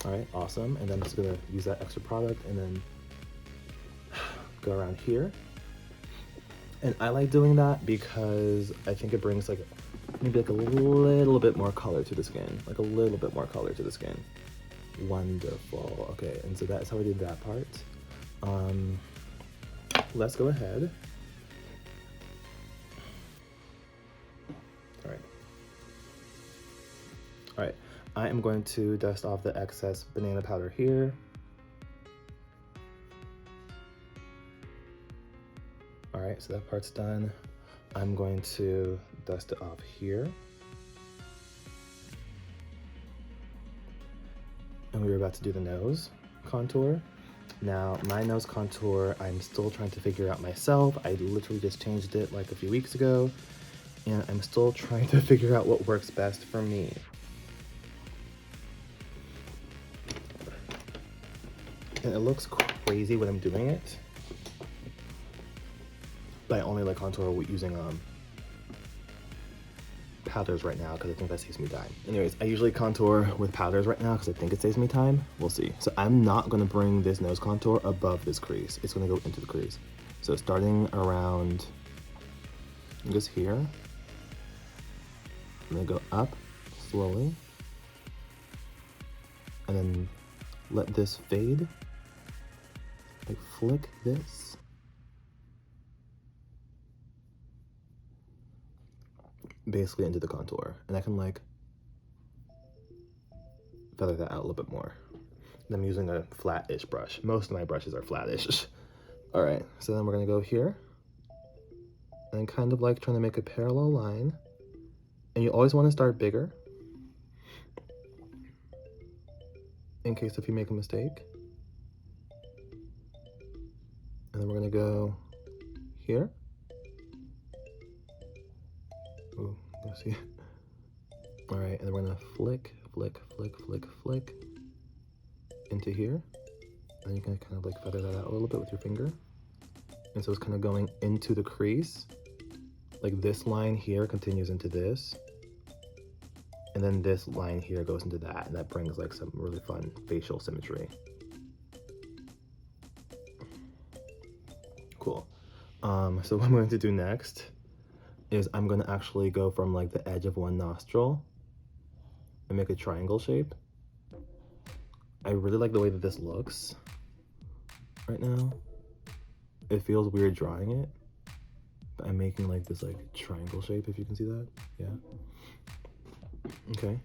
All right, awesome. And then I'm just gonna use that extra product and then go around here. And I like doing that because I think it brings like maybe like a little bit more color to the skin, like a little bit more color to the skin. Wonderful. Okay, and so that's how I did that part. Let's go ahead. All right. All right, I am going to dust off the excess banana powder here. All right, so that part's done. I'm going to dust it off here. And we were about to do the nose contour. Now, my nose contour, I'm still trying to figure out myself. I literally just changed it like a few weeks ago, and I'm still trying to figure out what works best for me. And it looks crazy when I'm doing it, but I only like contour using powders right now because I think that saves me time. Anyways, I usually contour with powders right now because I think it saves me time. We'll see. So I'm not going to bring this nose contour above this crease. It's going to go into the crease. So starting around just here, I'm going to go up slowly and then let this fade. Like flick this. Basically into the contour, and I can like feather that out a little bit more. And I'm using a flat-ish brush. Most of my brushes are flat-ish. All right, so then we're gonna go here and kind of like trying to make a parallel line. And you always want to start bigger in case if you make a mistake. And then we're gonna go here. Oh, let's see. All right, and then we're gonna flick, flick, flick, flick, flick into here. And you can kind of like feather that out a little bit with your finger. And so it's kind of going into the crease. Like this line here continues into this. And then this line here goes into that, and that brings like some really fun facial symmetry. Cool. So what I'm going to do next is I'm going to actually go from like the edge of one nostril and make a triangle shape. I really like the way that this looks right now. It feels weird drawing it, but I'm making like this like triangle shape, if you can see that. Yeah. Okay.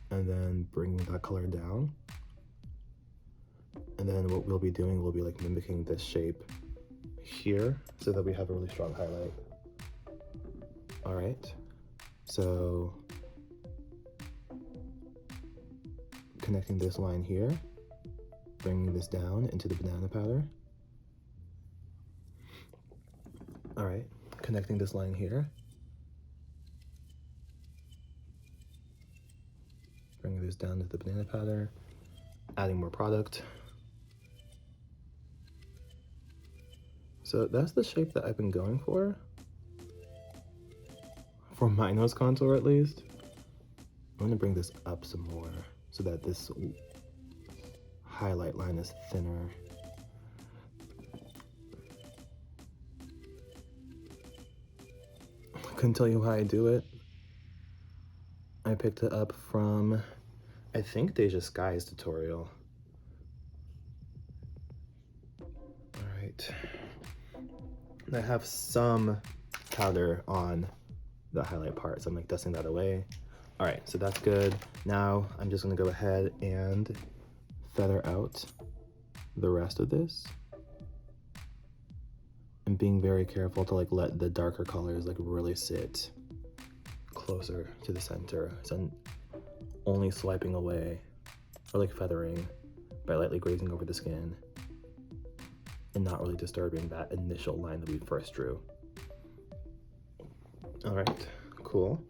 And then bring that color down. And then what we'll be doing will be like mimicking this shape here so that we have a really strong highlight. All right, so connecting this line here, bringing this down into the banana powder. All right, connecting this line here, bringing this down to the banana powder, adding more product. So that's the shape that I've been going for my nose contour at least. I'm gonna bring this up some more so that this highlight line is thinner. Couldn't tell you how I do it. I picked it up from, I think, Deja Sky's tutorial. All right. I have some powder on the highlight part, so I'm like dusting that away. All right, so that's good. Now I'm just gonna go ahead and feather out the rest of this. And being very careful to like let the darker colors like really sit closer to the center. So I'm only swiping away or like feathering by lightly grazing over the skin and not really disturbing that initial line that we first drew. All right, cool.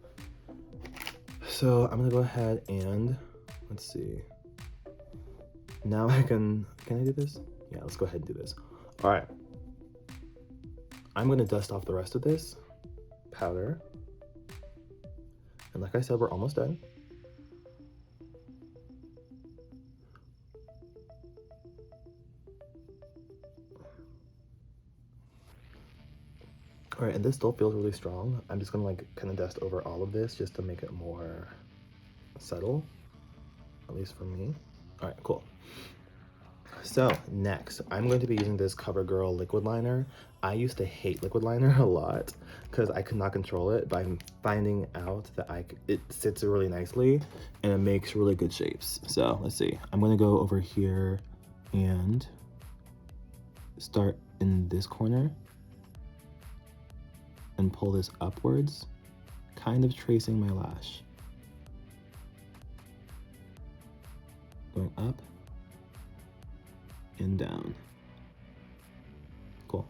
So I'm gonna go ahead and let's see. Now can I do this? Yeah, let's go ahead and do this. All right. I'm gonna dust off the rest of this powder. And like I said, we're almost done. All right, and this still feels really strong. I'm just gonna like kind of dust over all of this just to make it more subtle, at least for me. All right, cool. So next, I'm going to be using this CoverGirl liquid liner. I used to hate liquid liner a lot because I could not control it, but I'm finding out that it sits really nicely and it makes really good shapes. So let's see, I'm gonna go over here and start in this corner and pull this upwards, kind of tracing my lash. Going up and down. Cool.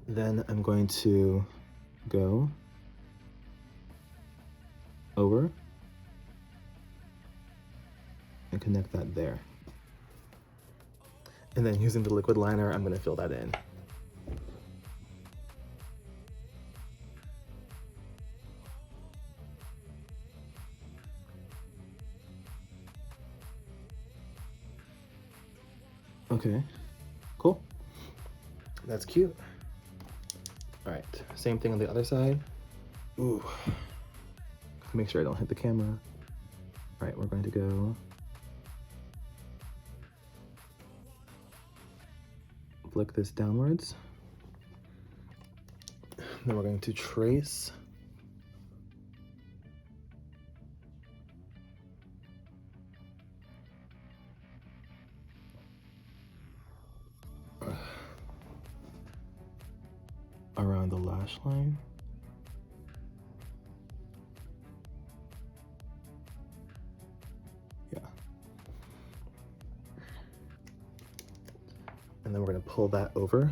Then I'm going to go over and connect that there. And then using the liquid liner, I'm going to fill that in. Okay, cool. That's cute. All right, same thing on the other side. Ooh, make sure I don't hit the camera. All right, we're going to go flick this downwards. Then we're going to trace. Around the lash line. Yeah. And then we're going to pull that over.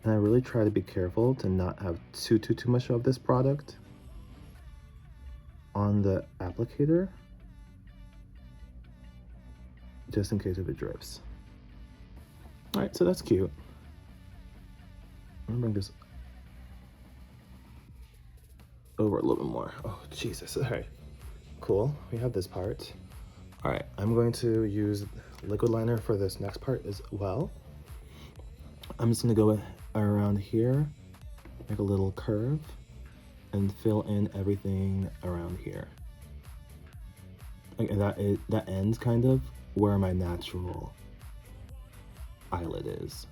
And I really try to be careful to not have too much of this product on the applicator, just in case if it drips. All right, so that's cute. I'm gonna bring this over a little bit more. Oh, Jesus, all right. Cool, we have this part. All right, I'm going to use liquid liner for this next part as well. I'm just gonna go around here, make a little curve, and fill in everything around here. And that ends kind of where my natural eyelid is,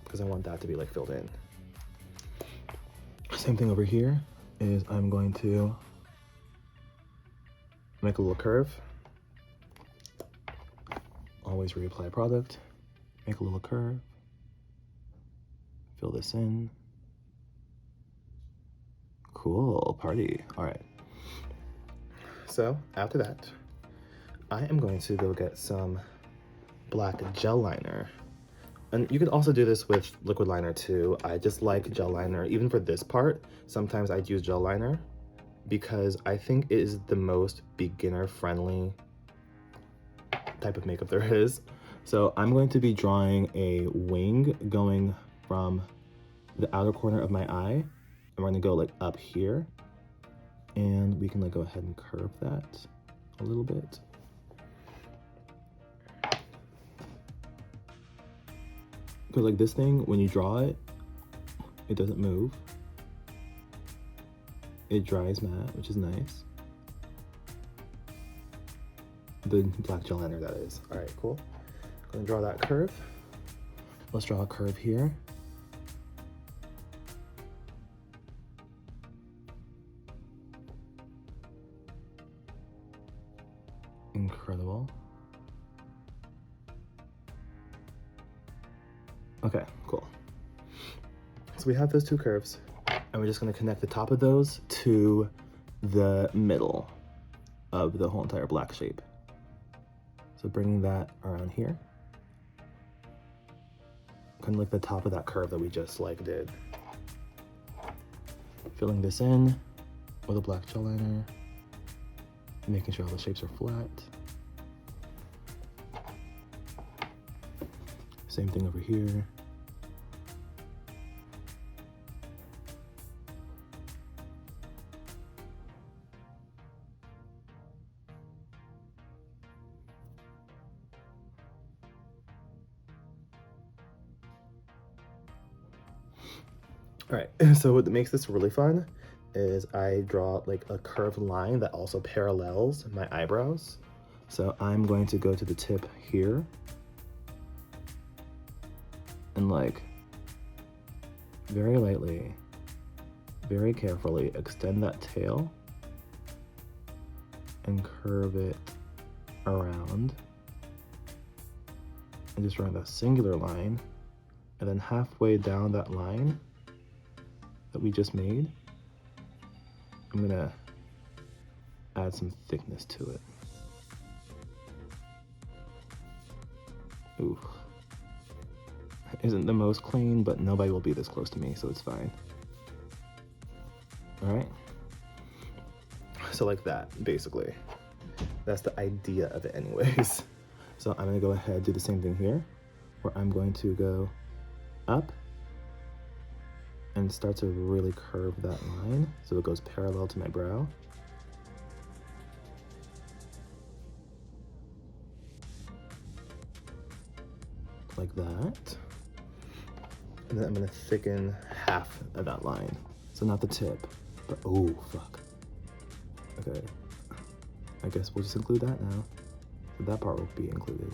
because I want that to be like filled in. Same thing over here is I'm going to make a little curve. Always reapply product, make a little curve, fill this in. Cool, party. All right. So after that, I am going to go get some black gel liner. And you can also do this with liquid liner too. I just like gel liner. Even for this part, sometimes I'd use gel liner because I think it is the most beginner friendly type of makeup there is. So I'm going to be drawing a wing going from the outer corner of my eye. And we're gonna go like up here, and we can like go ahead and curve that a little bit. Because like this thing, when you draw it, it doesn't move. It dries matte, which is nice. The black gel liner, that is. All right, cool. Gonna draw that curve. Let's draw a curve here. Incredible. Okay, cool. So we have those two curves, and we're just gonna connect the top of those to the middle of the whole entire black shape. So bringing that around here, kind of like the top of that curve that we just like did. Filling this in with a black gel liner, making sure all the shapes are flat. Same thing over here. All right, so what makes this really fun is I draw like a curved line that also parallels my eyebrows. So I'm going to go to the tip here and like very lightly, very carefully extend that tail and curve it around and just draw that singular line, and then halfway down that line that we just made, I'm gonna add some thickness to it. Ooh. Isn't the most clean, but nobody will be this close to me, so it's fine. All right. So like that, basically. That's the idea of it anyways. So I'm gonna go ahead and do the same thing here, where I'm going to go up and start to really curve that line so it goes parallel to my brow. Like that. And then I'm gonna thicken half of that line. So not the tip, but oh, fuck. Okay, I guess we'll just include that now. So that part will be included.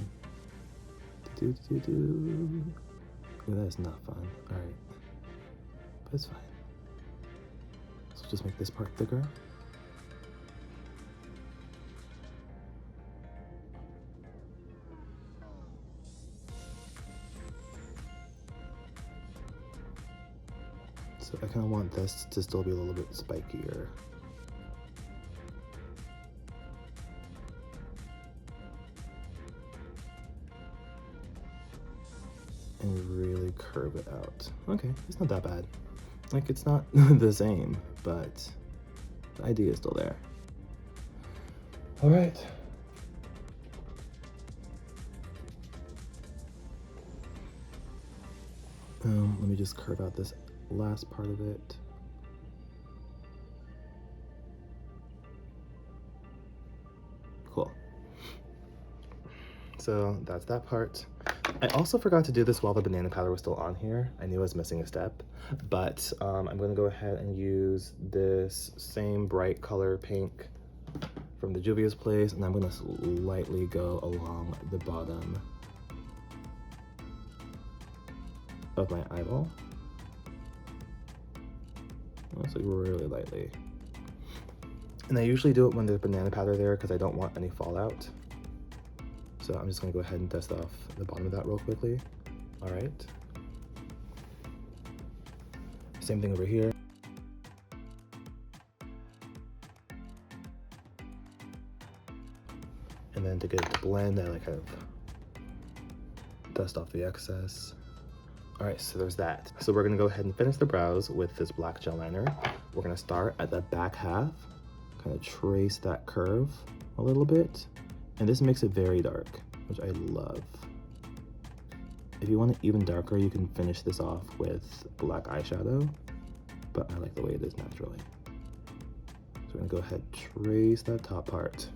Ooh, that is not fun. All right, but it's fine. So just make this part thicker. So I kind of want this to still be a little bit spikier. And really curve it out. Okay, it's not that bad. Like, it's not the same, but the idea is still there. All right. Let me just curve out this last part of it. Cool. So that's that part. I also forgot to do this while the banana powder was still on here. I knew I was missing a step, but I'm gonna go ahead and use this same bright color pink from the Juvia's Place, and I'm gonna lightly go along the bottom of my eyeball. So really lightly. And I usually do it when there's banana powder there because I don't want any fallout. So I'm just gonna go ahead and dust off the bottom of that real quickly. All right. Same thing over here. And then to get it to blend, I like kind of dust off the excess. All right, so there's that. So we're gonna go ahead and finish the brows with this black gel liner. We're gonna start at the back half, kind of trace that curve a little bit. And this makes it very dark, which I love. If you want it even darker, you can finish this off with black eyeshadow, but I like the way it is naturally. So we're gonna go ahead, trace that top part.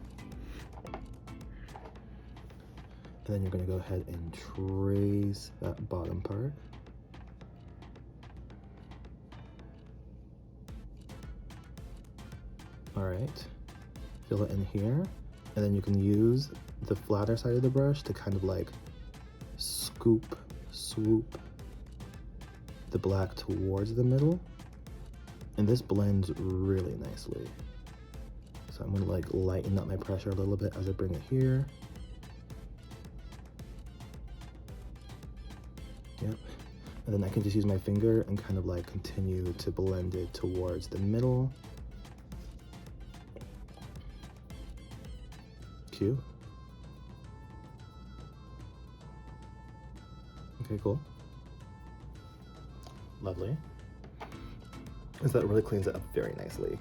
And then you're gonna go ahead and trace that bottom part. All right, fill it in here. And then you can use the flatter side of the brush to kind of like swoop the black towards the middle. And this blends really nicely. So I'm gonna like lighten up my pressure a little bit as I bring it here. Yep. And then I can just use my finger and kind of like continue to blend it towards the middle. Cute. Okay, cool. Lovely. So that really cleans it up very nicely.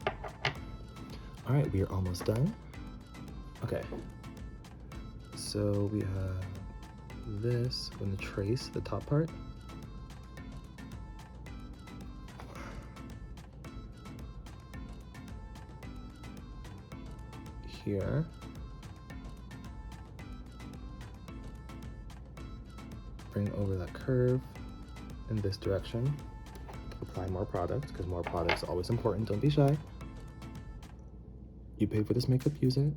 All right, we are almost done. Okay. So we have this. I'm gonna trace the top part. Here. Bring over that curve. in this direction. Apply more product, because more product is always important, don't be shy. You pay for this makeup, use it.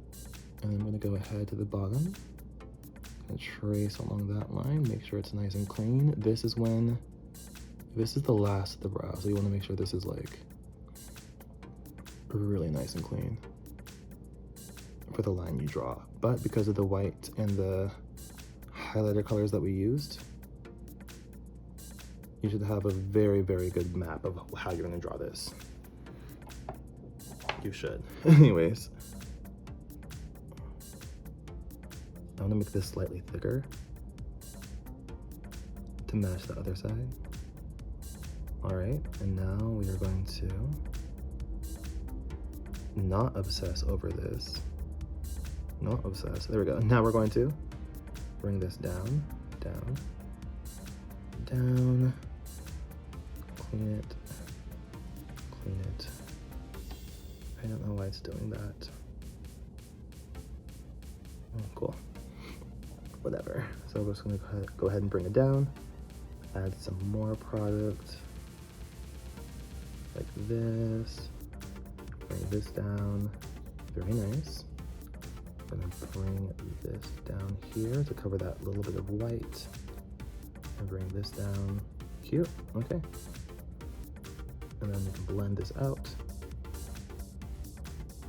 And I'm gonna go ahead to the bottom and trace along that line, make sure it's nice and clean. This is the last of the brow, so you wanna make sure this is like really nice and clean for the line you draw. But because of the white and the highlighter colors that we used, you should have a very, very good map of how you're gonna draw this. You should. Anyways, I'm gonna make this slightly thicker to match the other side. All right, and now we are going to not obsess over this. Not obsess, there we go. Now we're going to bring this down, down, down, clean it, clean it. I don't know why it's doing that. Oh, cool. Whatever. So we're just gonna go ahead and bring it down, add some more product, like this, bring this down, very nice. I'm gonna bring this down here to cover that little bit of white, and bring this down, cute, okay. And then we can blend this out.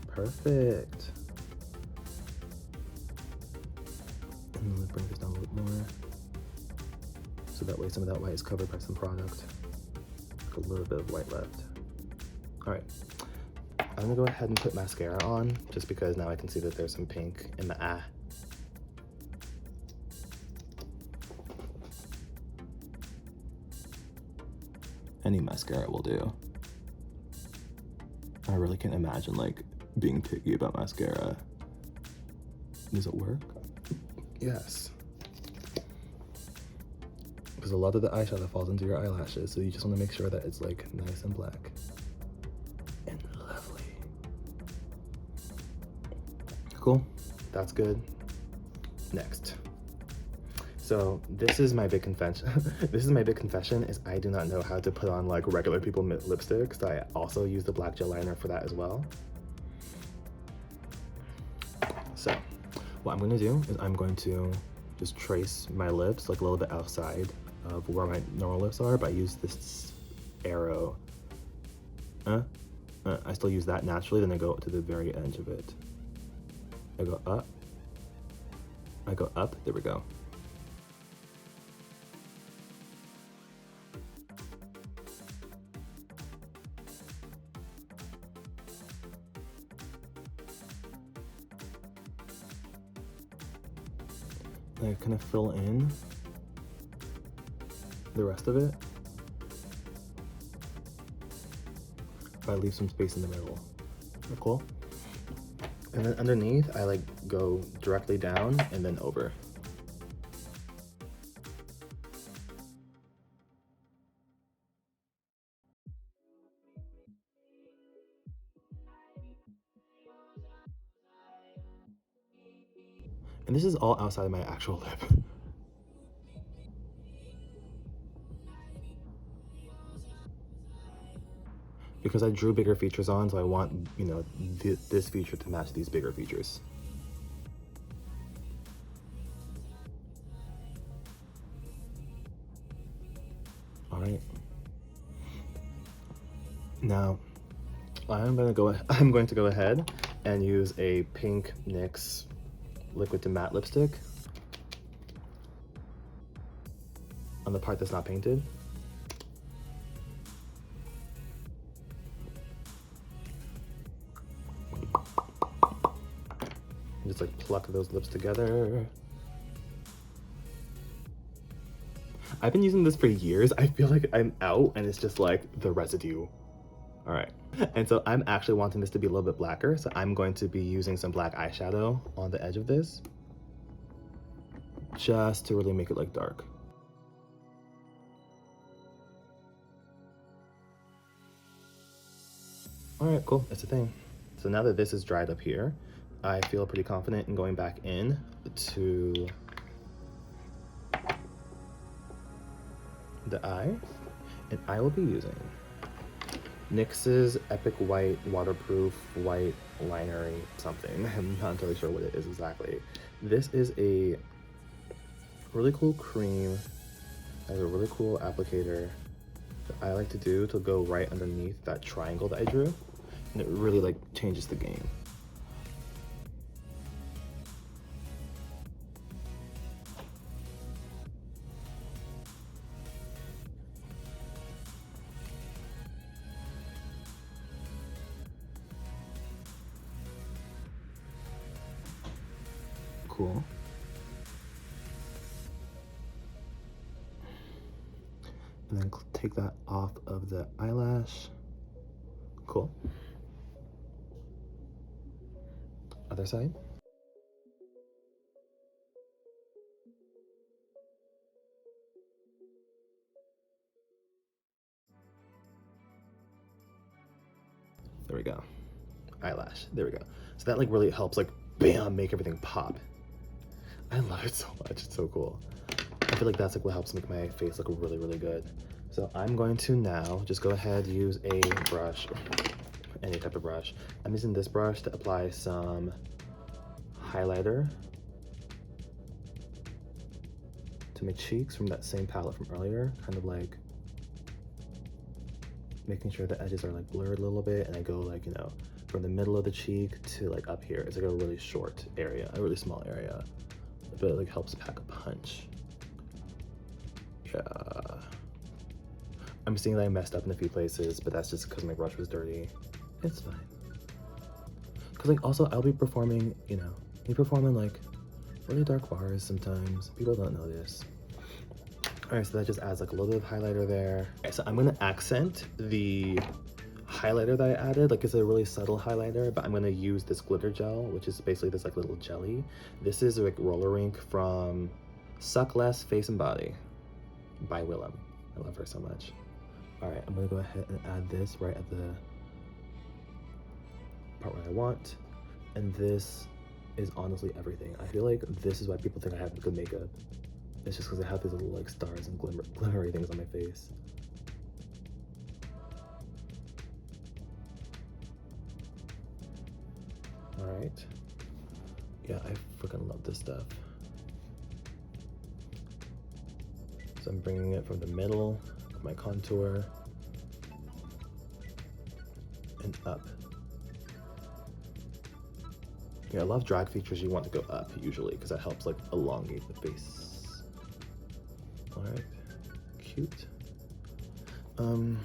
Perfect. And then we'll bring this down a little bit more. So that way some of that white is covered by some product. A little bit of white left. All right, I'm gonna go ahead and put mascara on, just because now I can see that there's some pink in the eye. Any mascara will do. I really can't imagine like being picky about mascara. Does it work? Yes. Because a lot of the eyeshadow falls into your eyelashes, so you just want to make sure that it's like nice and black and lovely. Cool, that's good. Next. So this is my big confession. This is my big confession, is I do not know how to put on like regular people lipstick, so I also use the black gel liner for that as well. So what I'm gonna do is I'm going to just trace my lips like a little bit outside of where my normal lips are, but I use this arrow. I still use that naturally, then I go to the very edge of it. I go up, there we go. I kind of fill in the rest of it, but I leave some space in the middle. Cool. And then underneath, I like go directly down and then over. And this is all outside of my actual lip. Because I drew bigger features on, so I want, you know, this feature to match these bigger features. All right. Now, I'm going to go ahead and use a pink NYX liquid to matte lipstick on the part that's not painted. Just like pluck those lips together. I've been using this for years. I feel like I'm out and it's just like the residue. All right. And so I'm actually wanting this to be a little bit blacker. So I'm going to be using some black eyeshadow on the edge of this, just to really make it look dark. All right, cool, that's the thing. So now that this is dried up here, I feel pretty confident in going back in to the eye, and I will be using NYX's Epic White Waterproof White Linery something. I'm not entirely sure what it is exactly. This is a really cool cream. It has a really cool applicator that I like to do to go right underneath that triangle that I drew, and it really like changes the game. Cool. And then take that off of the eyelash. Cool. Other side. There we go. Eyelash. There we go. So that like really helps like bam make everything pop. I love it so much. It's so cool. I feel like that's like what helps make my face look really, really good. So I'm going to now just go ahead, use a brush, any type of brush. I'm using this brush to apply some highlighter to my cheeks from that same palette from earlier, kind of like making sure the edges are like blurred a little bit, and I go like, you know, from the middle of the cheek to like up here. It's like a really short area, a really small area, but it like helps pack a punch. Yeah. I'm seeing that I messed up in a few places, but that's just because my brush was dirty. It's fine. Cause like also I'll be performing, you know, like really dark bars sometimes. People don't know this. All right, so that just adds like a little bit of highlighter there. Okay, so I'm gonna accent the highlighter that I added. Like it's a really subtle highlighter, but I'm gonna use this glitter gel, which is basically this like little jelly. This is like roller ink from Suck Less Face and Body by Willem. I love her so much. All right, I'm gonna go ahead and add this right at the part where I want. And this is honestly everything. I feel like this is why people think I have good makeup. It's just because I have these little like stars and glimmery things on my face. All right. Yeah, I freaking love this stuff. So I'm bringing it from the middle of my contour and up. Yeah, a lot of drag features you want to go up usually because that helps like elongate the face. All right, cute. I'm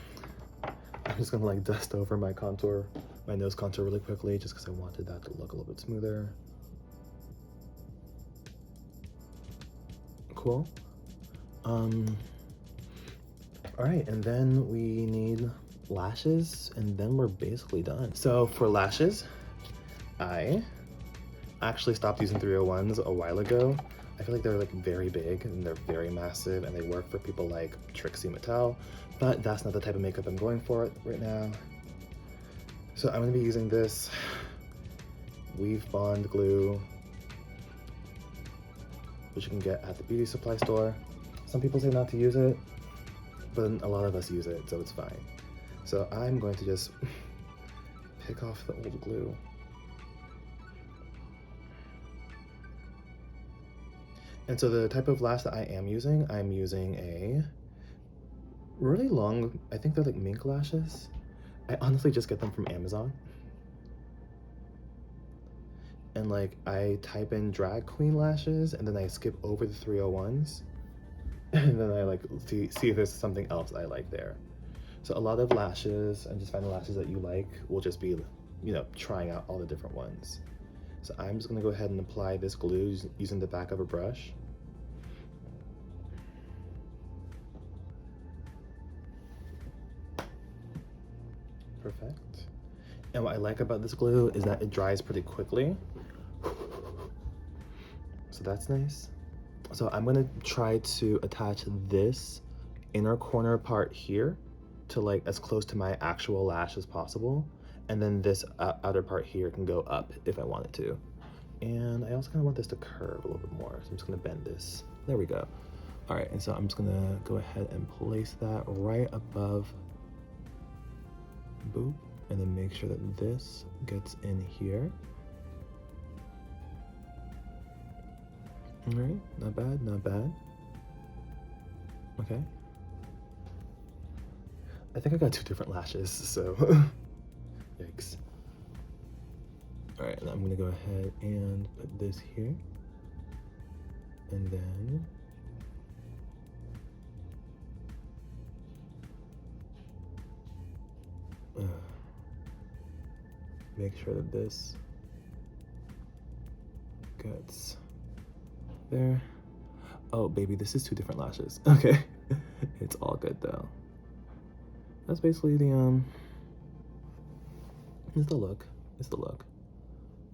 just gonna like dust over my contour, my nose contour really quickly just because I wanted that to look a little bit smoother. Cool. All right, and then we need lashes, and then we're basically done. So for lashes, I actually stopped using 301s a while ago. I feel like they're like very big and they're very massive and they work for people like Trixie Mattel, but that's not the type of makeup I'm going for right now. So I'm gonna be using this Weave Bond glue, which you can get at the beauty supply store. Some people say not to use it, but a lot of us use it, so it's fine. So I'm going to just pick off the old glue. And so the type of lash that I'm using a really long, I think they're like mink lashes. I honestly just get them from Amazon. And like I type in drag queen lashes and then I skip over the 301s. And then I like see if there's something else I like there. So a lot of lashes, and just find the lashes that you like, will just be, you know, trying out all the different ones. So I'm just gonna go ahead and apply this glue using the back of a brush. Perfect. And what I like about this glue is that it dries pretty quickly. So that's nice. So I'm gonna try to attach this inner corner part here to like as close to my actual lash as possible. And then this outer part here can go up if I wanted to. And I also kind of want this to curve a little bit more. So I'm just gonna bend this. There we go. All right, and so I'm just gonna go ahead and place that right above, boop, and then make sure that this gets in here. All right, not bad, not bad. Okay. I think I got 2 different lashes, so yikes. All right, and I'm gonna go ahead and put this here, and then make sure that this gets there. Oh, baby, this is 2 different lashes. Okay, it's all good though. That's basically the it's the look. It's the look.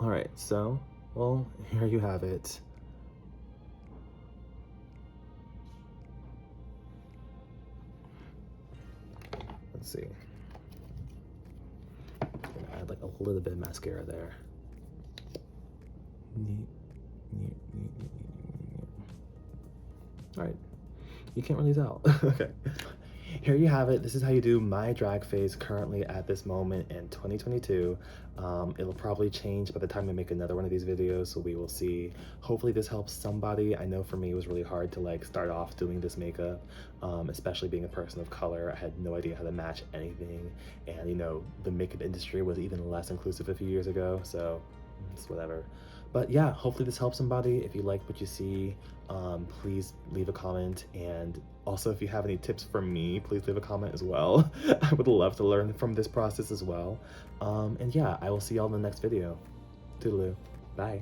All right, so, well, here you have it. Let's see. I'm gonna add like a little bit of mascara there. Neat, neat, neat, neat, neat, neat. All right, you can't really tell. Okay. Here you have it. This is how you do my drag face currently at this moment in 2022. It'll probably change by the time I make another one of these videos, so we will see. Hopefully this helps somebody. I know for me it was really hard to like start off doing this makeup, especially being a person of color. I had no idea how to match anything, and you know, the makeup industry was even less inclusive a few years ago, so it's whatever. But yeah, hopefully this helps somebody. If you like what you see, please leave a comment, and also if you have any tips for me, please leave a comment as well. I would love to learn from this process as well. And yeah, I will see y'all in the next video. Toodaloo. Bye.